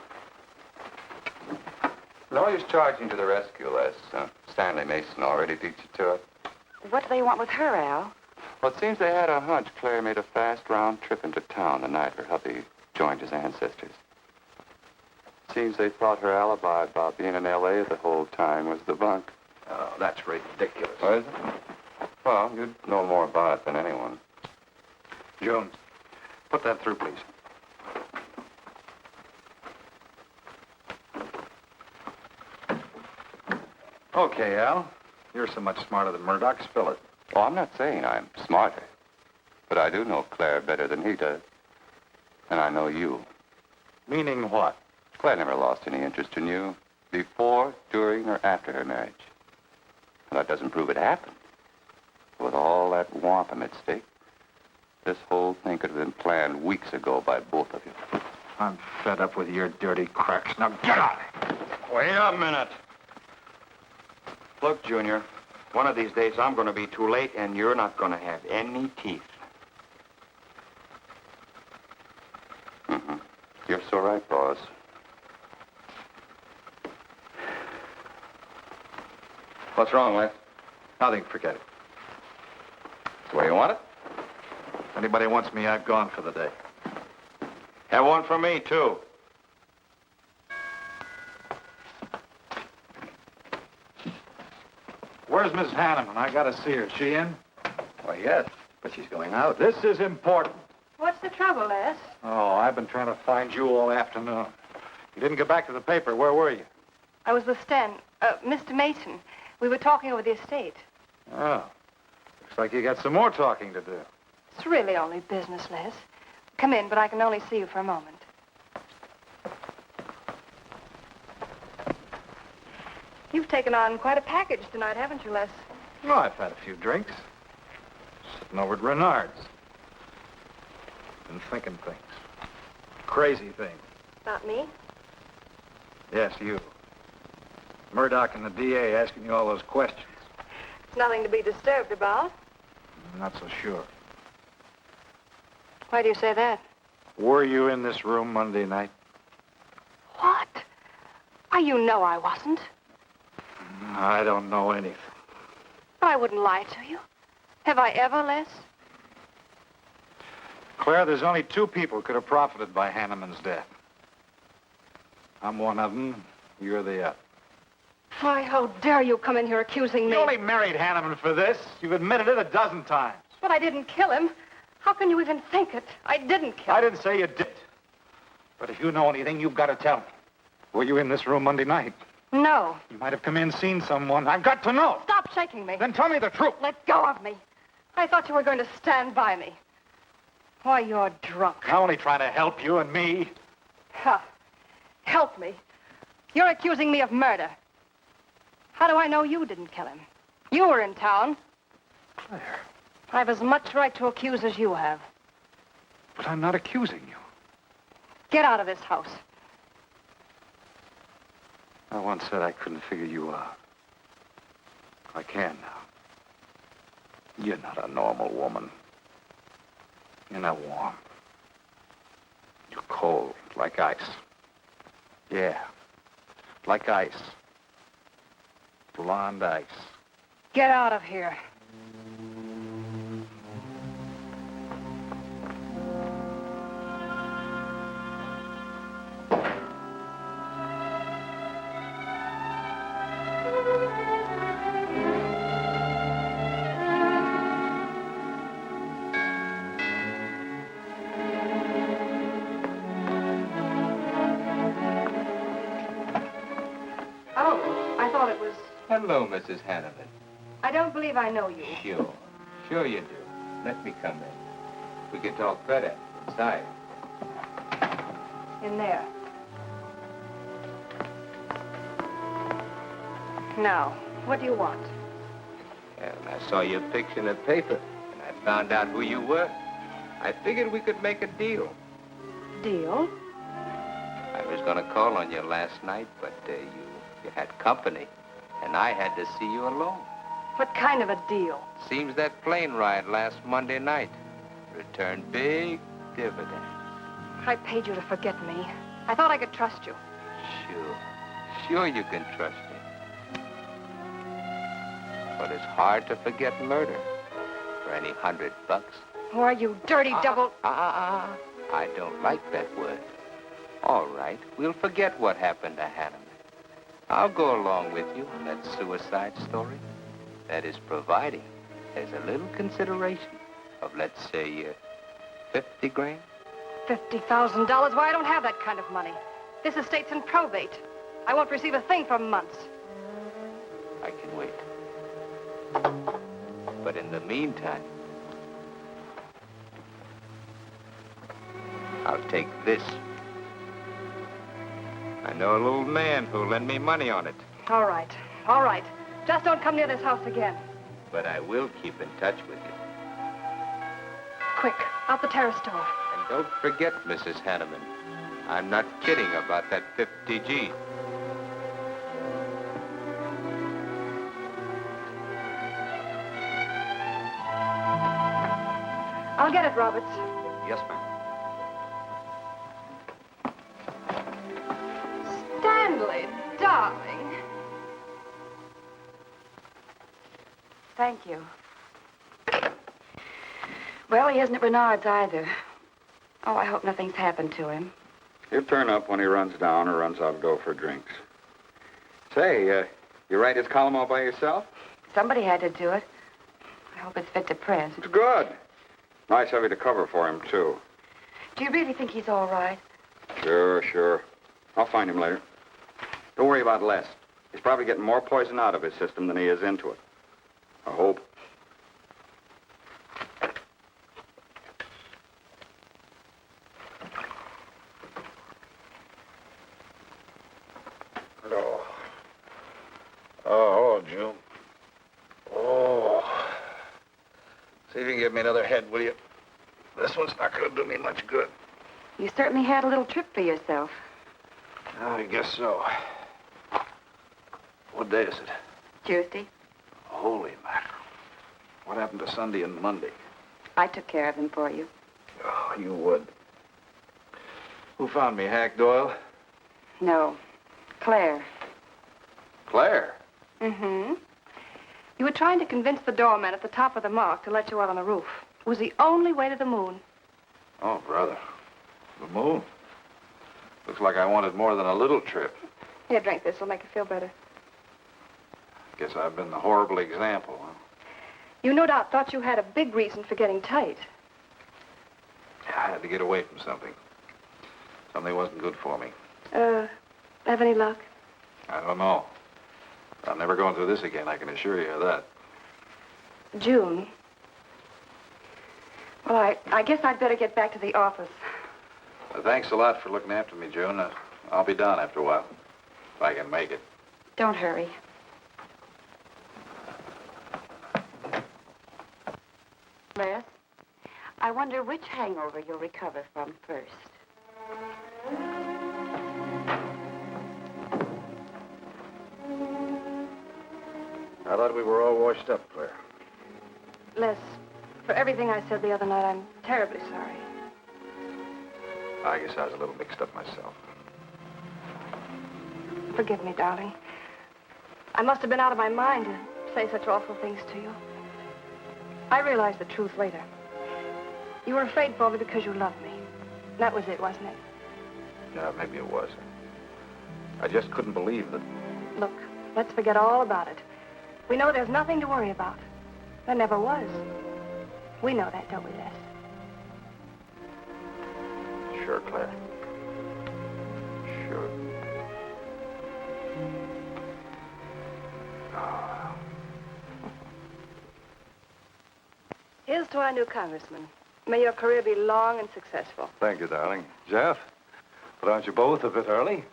Lawyers charging to the rescue, Les. Stanley Mason already beat you to it. What do they want with her, Al? Well, it seems they had a hunch Claire made a fast round trip into town the night her hubby joined his ancestors. Seems they thought her alibi about being in L.A. the whole time was the bunk. Oh, that's ridiculous. What is it? Well, you'd know more about it than anyone. Jones, put that through, please. Okay, Al. You're so much smarter than Murdoch. Spill it. Oh, I'm not saying I'm smarter. But I do know Claire better than he does. And I know you. Meaning what? Claire never lost any interest in you before, during, or after her marriage. And that doesn't prove it happened. With all that wampum at stake, this whole thing could have been planned weeks ago by both of you. I'm fed up with your dirty cracks. Now get out! Wait a minute. Look, Junior, one of these days I'm going to be too late and you're not going to have any teeth. Mm-hmm. You're so right, boss. What's wrong, Les? Nothing, forget it. The way you want it? If anybody wants me, I've gone for the day. Have one for me, too. Where's Miss Hanneman? I gotta see her. She in? Why, yes, but she's going out. This is important. What's the trouble, Les? Oh, I've been trying to find you all afternoon. You didn't get back to the paper. Where were you? I was with Mr. Mason. We were talking over the estate. Oh. Looks like you got some more talking to do. It's really only business, Les. Come in, but I can only see you for a moment. You've taken on quite a package tonight, haven't you, Les? No, I've had a few drinks. Sitting over at Renard's. Been thinking things. Crazy things. About me? Yes, you. Murdoch and the DA asking you all those questions. It's nothing to be disturbed about. I'm not so sure. Why do you say that? Were you in this room Monday night? What? Why, you know I wasn't. I don't know anything. But I wouldn't lie to you. Have I ever, Les? Claire, there's only two people who could have profited by Hanneman's death. I'm one of them. You're the other. Why, how dare you come in here accusing me? You only married Hanneman for this. You've admitted it a dozen times. But I didn't kill him. How can you even think it? I didn't kill him. I didn't say you did. But if you know anything, you've got to tell me. Were you in this room Monday night? No. You might have come in, seen someone. I've got to know. Stop shaking me. Then tell me the truth. Let go of me. I thought you were going to stand by me. Why, you're drunk. I'm only trying to help you and me. Huh. Help me. You're accusing me of murder. How do I know you didn't kill him? You were in town. Claire. I've as much right to accuse as you have. But I'm not accusing you. Get out of this house. I once said I couldn't figure you out. I can now. You're not a normal woman. You're not warm. You're cold, like ice. Yeah, like ice. Blonde ice. Get out of here. Oh, I thought it was... Hello, Mrs. Hanneman. I don't believe I know you. Sure. Sure you do. Let me come in. We can talk better inside. In there. Now, what do you want? Well, I saw your picture in the paper, and I found out who you were. I figured we could make a deal. Deal? I was going to call on you last night, but you had company, and I had to see you alone. What kind of a deal? Seems that plane ride last Monday night returned big dividends. I paid you to forget me. I thought I could trust you. Sure. Sure you can trust me. But it's hard to forget murder for any $100. Why, you dirty double... I don't like that word. All right, we'll forget what happened to Hanneman. I'll go along with you on that suicide story. That is providing there's a little consideration of, let's say, 50 grand. $50,000? Why, I don't have that kind of money. This estate's in probate. I won't receive a thing for months. I can wait. But in the meantime, I'll take this. I know a little man who'll lend me money on it. All right. All right. Just don't come near this house again. But I will keep in touch with you. Quick, out the terrace door. And don't forget, Mrs. Hanneman, I'm not kidding about that 50 G. I'll get it, Roberts. Yes, ma'am. Stanley, darling. Thank you. Well, he isn't at Bernard's either. Oh, I hope nothing's happened to him. He'll turn up when he runs down or runs out to go for drinks. Say, you write his column all by yourself? Somebody had to do it. I hope it's fit to print. It's good. Nice of you to cover for him, too. Do you really think he's all right? Sure. I'll find him later. Don't worry about Les. He's probably getting more poison out of his system than he is into it. I hope. Oh, June. Oh. See if you can give me another head, will you? This one's not going to do me much good. You certainly had a little trip for yourself. I guess so. What day is it? Tuesday. Holy mackerel. What happened to Sunday and Monday? I took care of them for you. Oh, you would. Who found me, Hack Doyle? No. Claire. Claire? Mm-hmm. You were trying to convince the doorman at the top of the mark to let you out on the roof. It was the only way to the moon. Oh, brother. The moon? Looks like I wanted more than a little trip. Here, drink this. It'll make you feel better. Guess I've been the horrible example, huh? You no doubt thought you had a big reason for getting tight. I had to get away from something. Something wasn't good for me. Have any luck? I don't know. I'm never going through this again, I can assure you of that. June. Well, I guess I'd better get back to the office. Thanks a lot for looking after me, June. I'll be down after a while, if I can make it. Don't hurry. Les, I wonder which hangover you'll recover from first. I thought we were all washed up, Claire. Les, for everything I said the other night, I'm terribly sorry. I guess I was a little mixed up myself. Forgive me, darling. I must have been out of my mind to say such awful things to you. I realized the truth later. You were afraid for me because you loved me. That was it, wasn't it? Yeah, maybe it was. I just couldn't believe that. Look, let's forget all about it. We know there's nothing to worry about. There never was. We know that, don't we, Les? Sure, Claire. Sure. Oh. Here's to our new congressman. May your career be long and successful. Thank you, darling. Jeff, but aren't you both a bit early?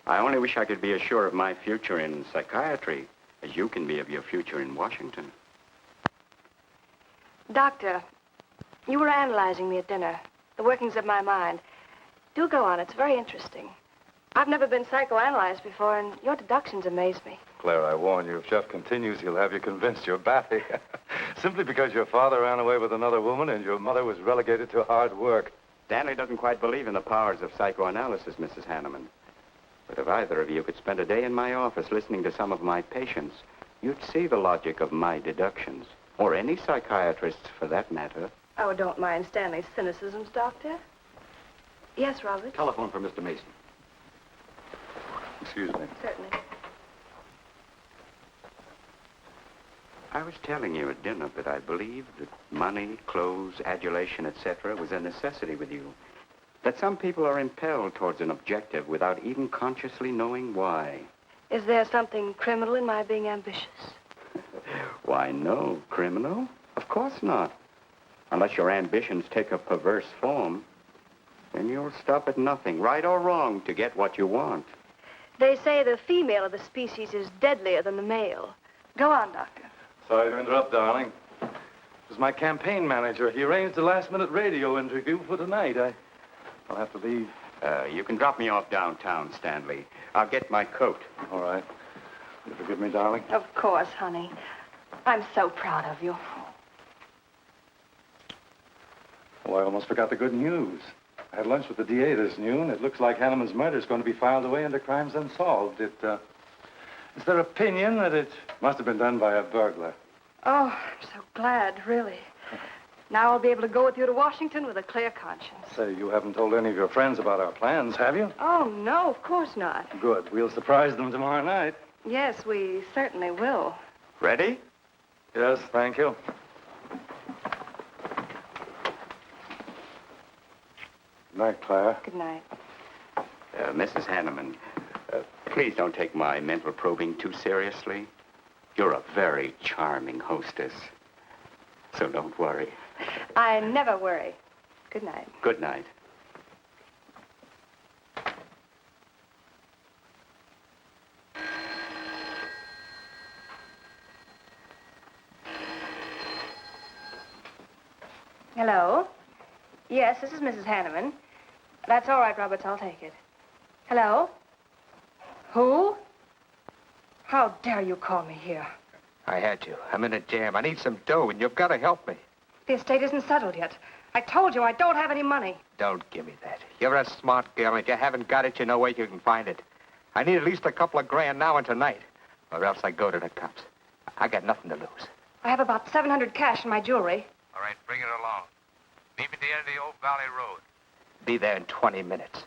I only wish I could be as sure of my future in psychiatry as you can be of your future in Washington. Doctor, you were analyzing me at dinner, the workings of my mind. Do go on. It's very interesting. I've never been psychoanalyzed before, and your deductions amaze me. Claire, I warn you, if Jeff continues, he'll have you convinced you're batty. Simply because your father ran away with another woman and your mother was relegated to hard work. Stanley doesn't quite believe in the powers of psychoanalysis, Mrs. Hanneman. But if either of you could spend a day in my office listening to some of my patients, you'd see the logic of my deductions. Or any psychiatrist's, for that matter. Oh, don't mind Stanley's cynicisms, Doctor. Yes, Robert? Telephone for Mr. Mason. Excuse me. Certainly. I was telling you at dinner that I believed that money, clothes, adulation, etc. was a necessity with you. That some people are impelled towards an objective without even consciously knowing why. Is there something criminal in my being ambitious? Why, no. Criminal? Of course not. Unless your ambitions take a perverse form. Then you'll stop at nothing, right or wrong, to get what you want. They say the female of the species is deadlier than the male. Go on, Doctor. Sorry to interrupt, darling. It was my campaign manager. He arranged a last-minute radio interview for tonight. I'll have to leave. You can drop me off downtown, Stanley. I'll get my coat. All right. You forgive me, darling? Of course, honey. I'm so proud of you. Oh, I almost forgot the good news. I had lunch with the DA this noon. It looks like Hanneman's murder is going to be filed away under crimes unsolved. It's their opinion that it must have been done by a burglar. Oh, I'm so glad, really. Now I'll be able to go with you to Washington with a clear conscience. Say, you haven't told any of your friends about our plans, have you? Oh, no, of course not. Good. We'll surprise them tomorrow night. Yes, we certainly will. Ready? Yes, thank you. Good night, Clara. Good night. Mrs. Hanneman, please don't take my mental probing too seriously. You're a very charming hostess. So don't worry. I never worry. Good night. Good night. Hello? Yes, this is Mrs. Hanneman. That's all right, Roberts. I'll take it. Hello? Who? How dare you call me here? I had to. I'm in a jam. I need some dough, and you've got to help me. The estate isn't settled yet. I told you I don't have any money. Don't give me that. You're a smart girl, and if you haven't got it, you know where you can find it. I need at least a couple of grand now and tonight, or else I go to the cops. I got nothing to lose. I have about $700 cash in my jewelry. All right, bring it along. Meet me at the end of the Old Valley Road. Be there in 20 minutes.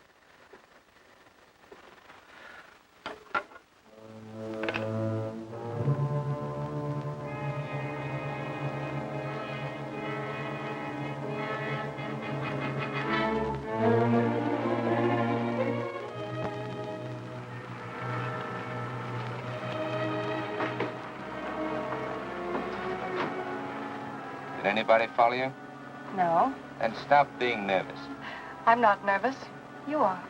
Did anybody follow you? No, Then stop being nervous. I'm not nervous. You are.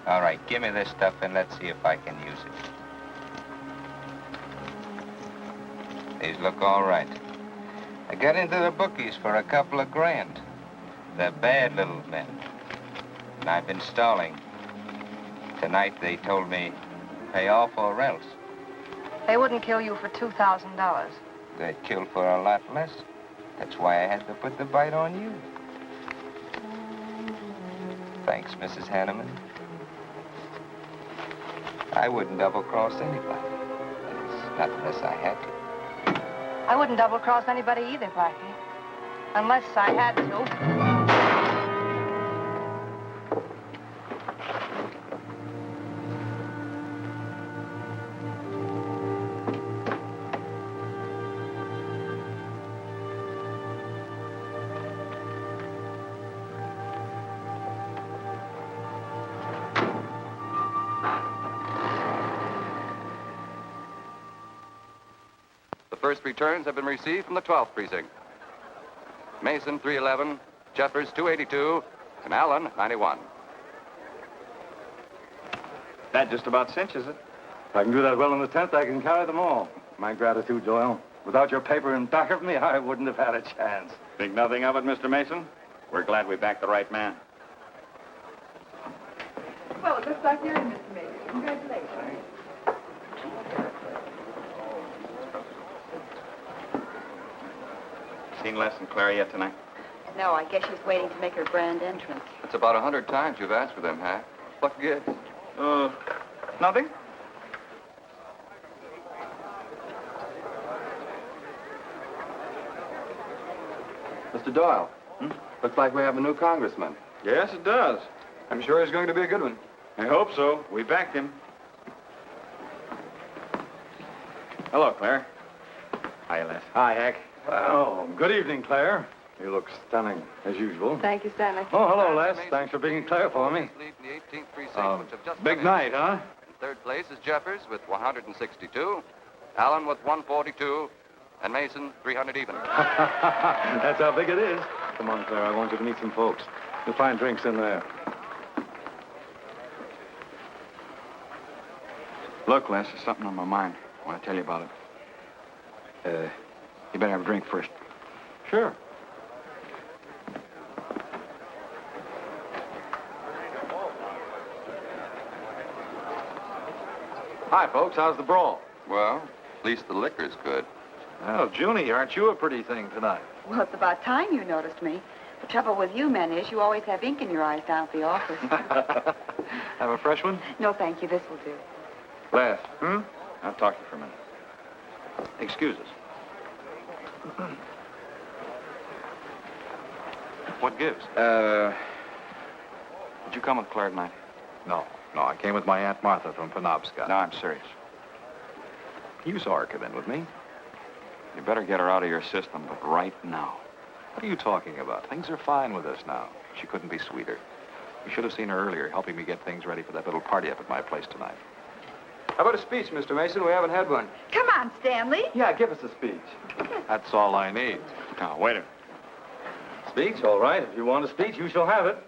All right, give me this stuff and let's see if I can use it. These look all right. I got into the bookies for a couple of grand. They're bad little men. And I've been stalling. Tonight they told me, pay off or else. They wouldn't kill you for $2,000. They'd kill for a lot less. That's why I had to put the bite on you. Thanks, Mrs. Hanneman. I wouldn't double-cross anybody. Not unless I had to. I wouldn't double-cross anybody either, Blackie. Unless I had to. The first returns have been received from the 12th precinct. Mason, 311, Jeffers, 282, and Allen, 91. That just about cinches it. If I can do that well in the 10th, I can carry them all. My gratitude, Doyle. Without your paper in back of me, I wouldn't have had a chance. Think nothing of it, Mr. Mason? We're glad we backed the right man. Well, it looks like you're in, Mr. Mason. Congratulations. Seen Les and Claire yet tonight? No, I guess she's waiting to make her grand entrance. It's about 100 times you've asked for them, Hack. What gives? Nothing? Mr. Doyle, looks like we have a new congressman. Yes, it does. I'm sure he's going to be a good one. I hope so. We backed him. Hello, Claire. Hi, Les. Hi, Hank. Well, good evening, Claire. You look stunning, as usual. Thank you, Stanley. Oh, hello, Les. Thanks for being Claire for me. Lead in the 18th precinct, which have just Big finished. night, huh? In third place is Jeffers with 162, Allen with 142, and Mason 300 even. That's how big it is. Come on, Claire. I want you to meet some folks. You'll find drinks in there. Look, Les, there's something on my mind. I want to tell you about it. You better have a drink first. Sure. Hi, folks. How's the brawl? Well, at least the liquor's good. Well, Junie, aren't you a pretty thing tonight? Well, it's about time you noticed me. The trouble with you men is you always have ink in your eyes down at the office. Have a fresh one? No, thank you. This will do. Les. I'll talk to you for a minute. Excuse us. What gives? Did you come with Claire tonight? No, I came with my Aunt Martha from Penobscot. No, I'm serious. You saw her come in with me. You better get her out of your system, but right now. What are you talking about? Things are fine with us now. She couldn't be sweeter. You should have seen her earlier, helping me get things ready for that little party up at my place tonight. How about a speech, Mr. Mason? We haven't had one. Come on, Stanley. Yeah, give us a speech. That's all I need. Now, wait a minute. Speech, all right. If you want a speech, you shall have it.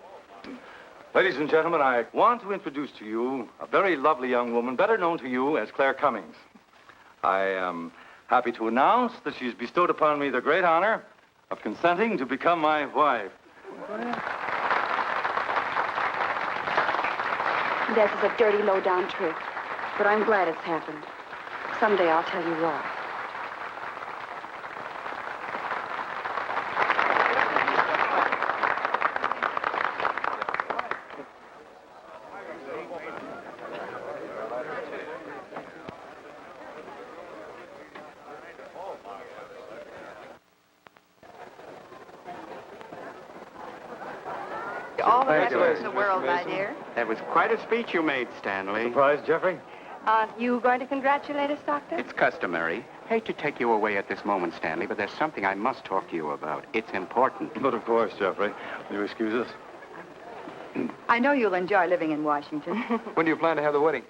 Ladies and gentlemen, I want to introduce to you a very lovely young woman, better known to you as Claire Cummings. I am happy to announce that she's bestowed upon me the great honor of consenting to become my wife. This is a dirty, low-down trick, but I'm glad it's happened. Someday I'll tell you why. All the Thank you, happiness in ladies. the world, my dear. That was quite a speech you made, Stanley. Surprised, Jeffrey? Aren't you going to congratulate us, Doctor? It's customary. Hate to take you away at this moment, Stanley, but there's something I must talk to you about. It's important. But of course, Jeffrey. Will you excuse us? I know you'll enjoy living in Washington. When do you plan to have the wedding?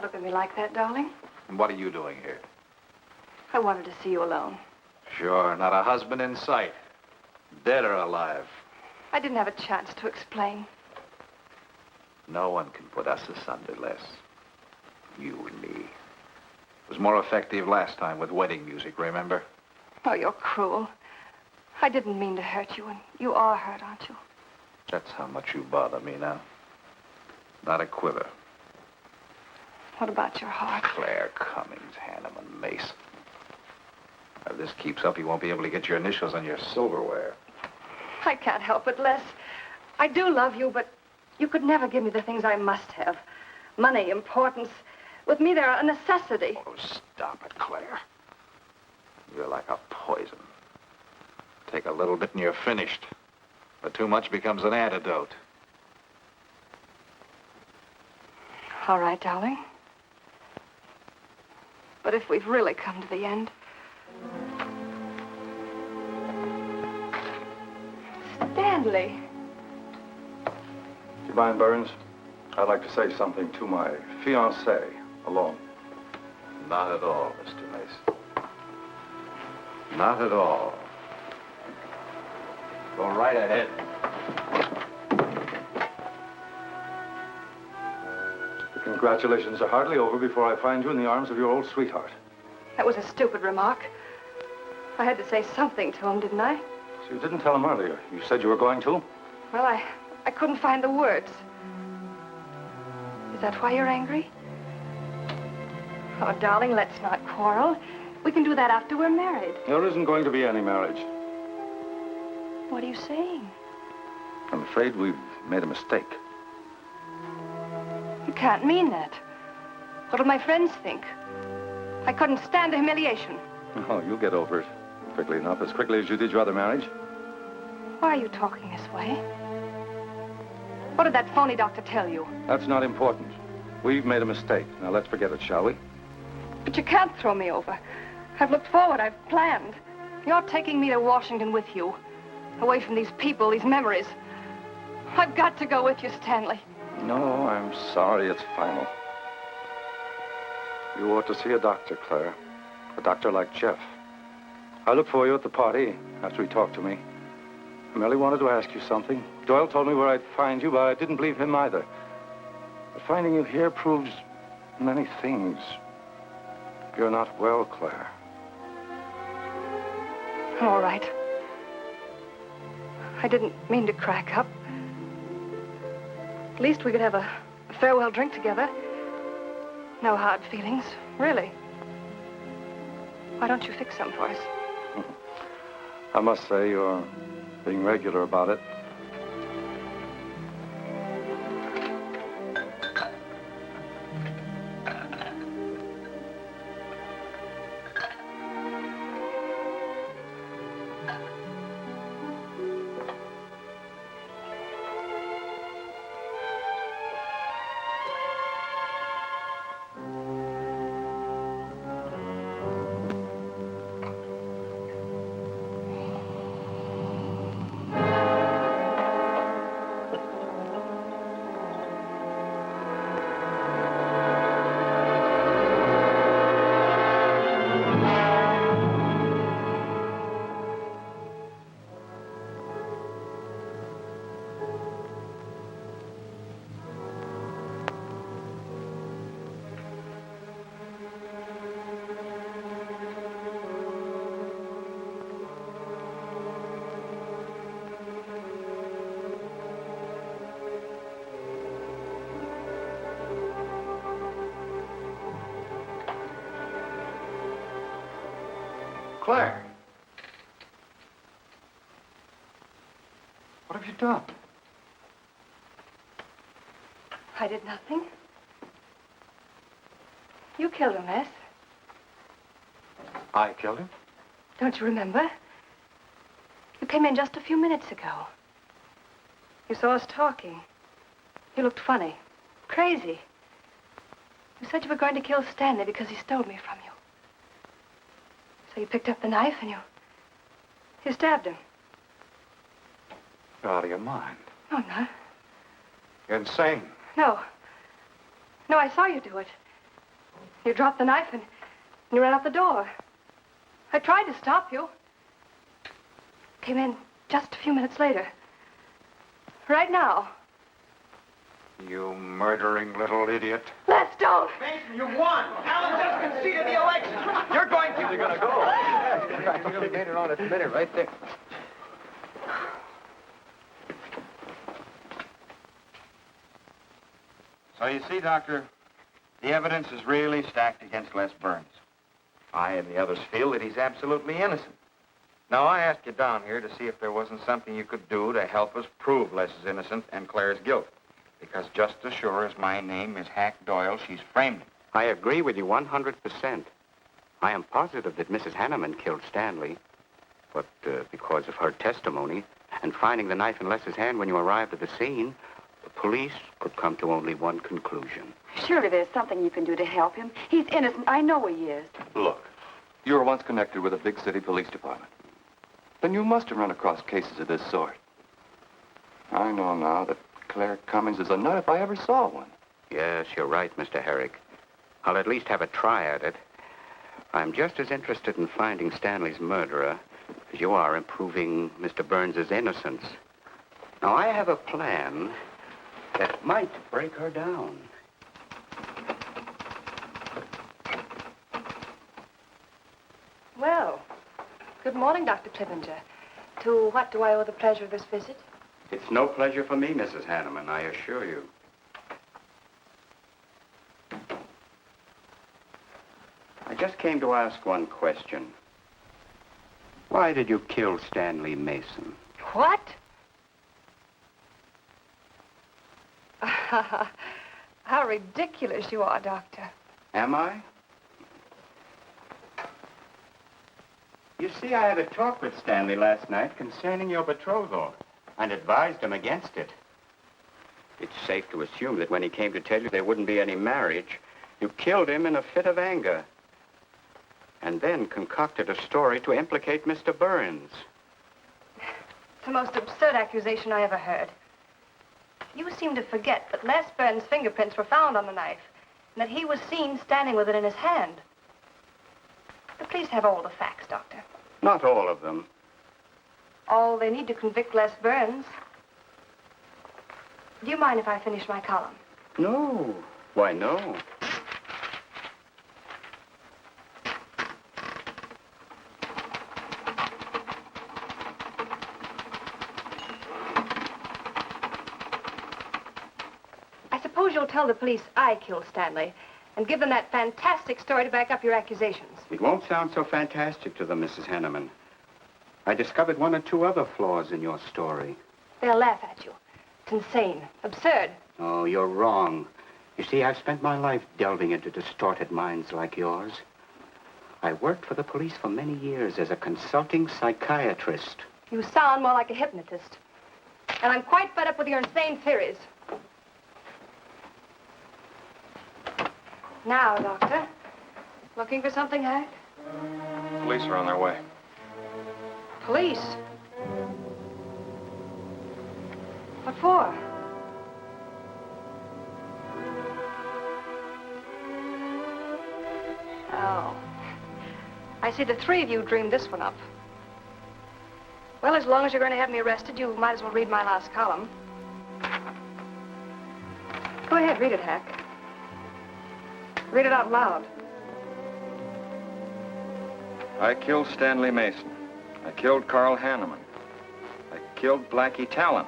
Don't look at me like that, darling. And what are you doing here? I wanted to see you alone. Sure, not a husband in sight. Dead or alive. I didn't have a chance to explain. No one can put us asunder, Les. You and me. It was more effective last time with wedding music, remember? Oh, you're cruel. I didn't mean to hurt you, and you are hurt, aren't you? That's how much you bother me now. Not a quiver. What about your heart? Claire Cummings, Hanneman, Mason. If this keeps up, you won't be able to get your initials on your silverware. I can't help it, Les. I do love you, but you could never give me the things I must have. Money, importance. With me, they're a necessity. Oh, stop it, Claire. You're like a poison. Take a little bit and you're finished. But too much becomes an antidote. All right, darling. But if we've really come to the end... Stanley. Do you mind, Burns? I'd like to say something to my fiancée, alone. Not at all, Mr. Mason. Not at all. Go right ahead. The congratulations are hardly over before I find you in the arms of your old sweetheart. That was a stupid remark. I had to say something to him, didn't I? So you didn't tell him earlier. You said you were going to? Well, I couldn't find the words. Is that why you're angry? Oh, darling, let's not quarrel. We can do that after we're married. There isn't going to be any marriage. What are you saying? I'm afraid we've made a mistake. You can't mean that. What'll my friends think? I couldn't stand the humiliation. Oh, you'll get over it quickly enough, as quickly as you did your other marriage. Why are you talking this way? What did that phony doctor tell you? That's not important. We've made a mistake. Now let's forget it, shall we? But you can't throw me over. I've looked forward. I've planned. You're taking me to Washington with you. Away from these people, these memories. I've got to go with you, Stanley. No, I'm sorry. It's final. You ought to see a doctor, Claire. A doctor like Jeff. I look for you at the party after he talked to me. I merely wanted to ask you something. Doyle told me where I'd find you, but I didn't believe him either. But finding you here proves many things. You're not well, Claire. All right. I didn't mean to crack up. At least we could have a farewell drink together. No hard feelings, really. Why don't you fix some for us? I must say you're being regular about it. Claire. What have you done? I did nothing. You killed him, Les. I killed him? Don't you remember? You came in just a few minutes ago. You saw us talking. You looked funny. Crazy. You said you were going to kill Stanley because he stole me from you. So you picked up the knife and you stabbed him. You're out of your mind. No, I'm not. You're insane. No. No, I saw you do it. You dropped the knife and you ran out the door. I tried to stop you. Came in just a few minutes later. Right now. You murdering little idiot. Les, don't! Mason, you won! Alan just conceded the election! You're going to... You're gonna go. You made it on its minute right there. So you see, Doctor, the evidence is really stacked against Les Burns. I and the others feel that he's absolutely innocent. Now, I asked you down here to see if there wasn't something you could do to help us prove Les is innocent and Claire's guilt. Because just as sure as my name is Hack Doyle, she's framed him. I agree with you 100%. I am positive that Mrs. Hanneman killed Stanley. But because of her testimony and finding the knife in Les's hand when you arrived at the scene, the police could come to only one conclusion. Surely there's something you can do to help him. He's innocent. I know he is. Look, you were once connected with a big city police department. Then you must have run across cases of this sort. I know now that Claire Cummings is a nut if I ever saw one. Yes, you're right, Mr. Herrick. I'll at least have a try at it. I'm just as interested in finding Stanley's murderer as you are in proving Mr. Burns' innocence. Now, I have a plan that might break her down. Well, good morning, Dr. Clippinger. To what do I owe the pleasure of this visit? It's no pleasure for me, Mrs. Hanneman, I assure you. I just came to ask one question. Why did you kill Stanley Mason? What? How ridiculous you are, Doctor. Am I? You see, I had a talk with Stanley last night concerning your betrothal and advised him against it. It's safe to assume that when he came to tell you there wouldn't be any marriage, you killed him in a fit of anger and then concocted a story to implicate Mr. Burns. It's the most absurd accusation I ever heard. You seem to forget that Les Burns' fingerprints were found on the knife and that he was seen standing with it in his hand. But please have all the facts, Doctor. Not all of them. All they need to convict Les Burns. Do you mind if I finish my column? No. Why, no. I suppose you'll tell the police I killed Stanley and give them that fantastic story to back up your accusations. It won't sound so fantastic to them, Mrs. Hanneman. I discovered one or two other flaws in your story. They'll laugh at you. It's insane, absurd. Oh, you're wrong. You see, I've spent my life delving into distorted minds like yours. I worked for the police for many years as a consulting psychiatrist. You sound more like a hypnotist. And I'm quite fed up with your insane theories. Now, Doctor, looking for something, Hack? Police are on their way. Police? What for? Oh. I see the three of you dreamed this one up. Well, as long as you're going to have me arrested, you might as well read my last column. Go ahead, read it, Hack. Read it out loud. I killed Stanley Mason. I killed Carl Hanneman. I killed Blackie Talon.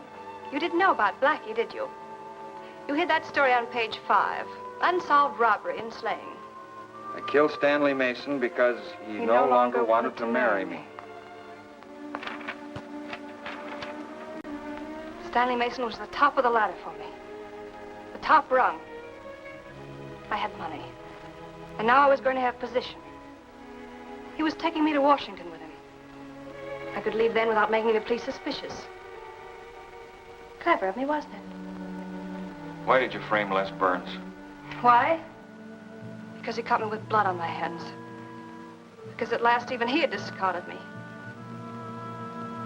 You didn't know about Blackie, did you? You hid that story on page 5. Unsolved robbery and slaying. I killed Stanley Mason because he no longer wanted to marry me. Stanley Mason was the top of the ladder for me. The top rung. I had money. And now I was going to have position. He was taking me to Washington with him. I could leave then without making the police suspicious. Clever of me, wasn't it? Why did you frame Les Burns? Why? Because he caught me with blood on my hands. Because at last even he had discarded me.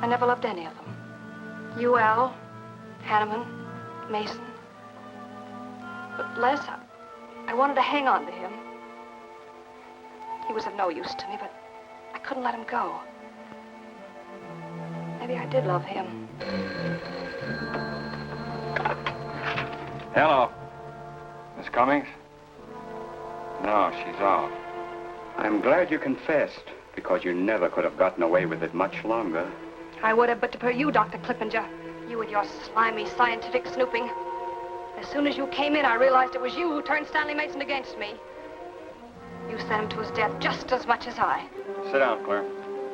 I never loved any of them. You, Al, Hanneman, Mason. But Les, I wanted to hang on to him. He was of no use to me, but I couldn't let him go. Maybe I did love him. Hello. Miss Cummings? No, she's off. I'm glad you confessed, because you never could have gotten away with it much longer. I would have, but to you, Dr. Clippinger. You with your slimy scientific snooping. As soon as you came in, I realized it was you who turned Stanley Mason against me. You sent him to his death just as much as I. Sit down, Claire.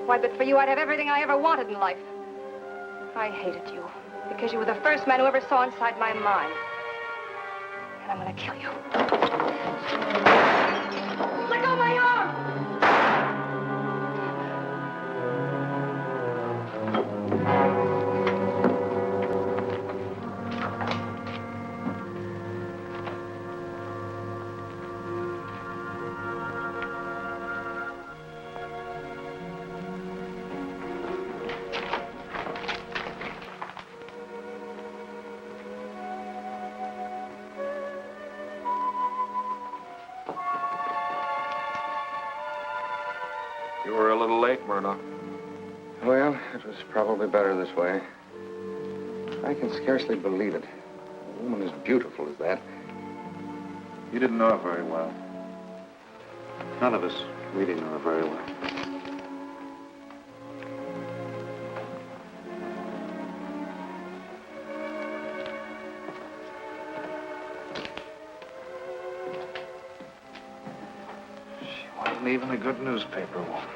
Why, but for you, I'd have everything I ever wanted in life. I hated you because you were the first man who ever saw inside my mind. And I'm gonna kill you. Let go of my arm! You were a little late, Murdoch. Well, it was probably better this way. I can scarcely believe it. A woman as beautiful as that. You didn't know her very well. None of us really know her very well. She wasn't even a good newspaper woman.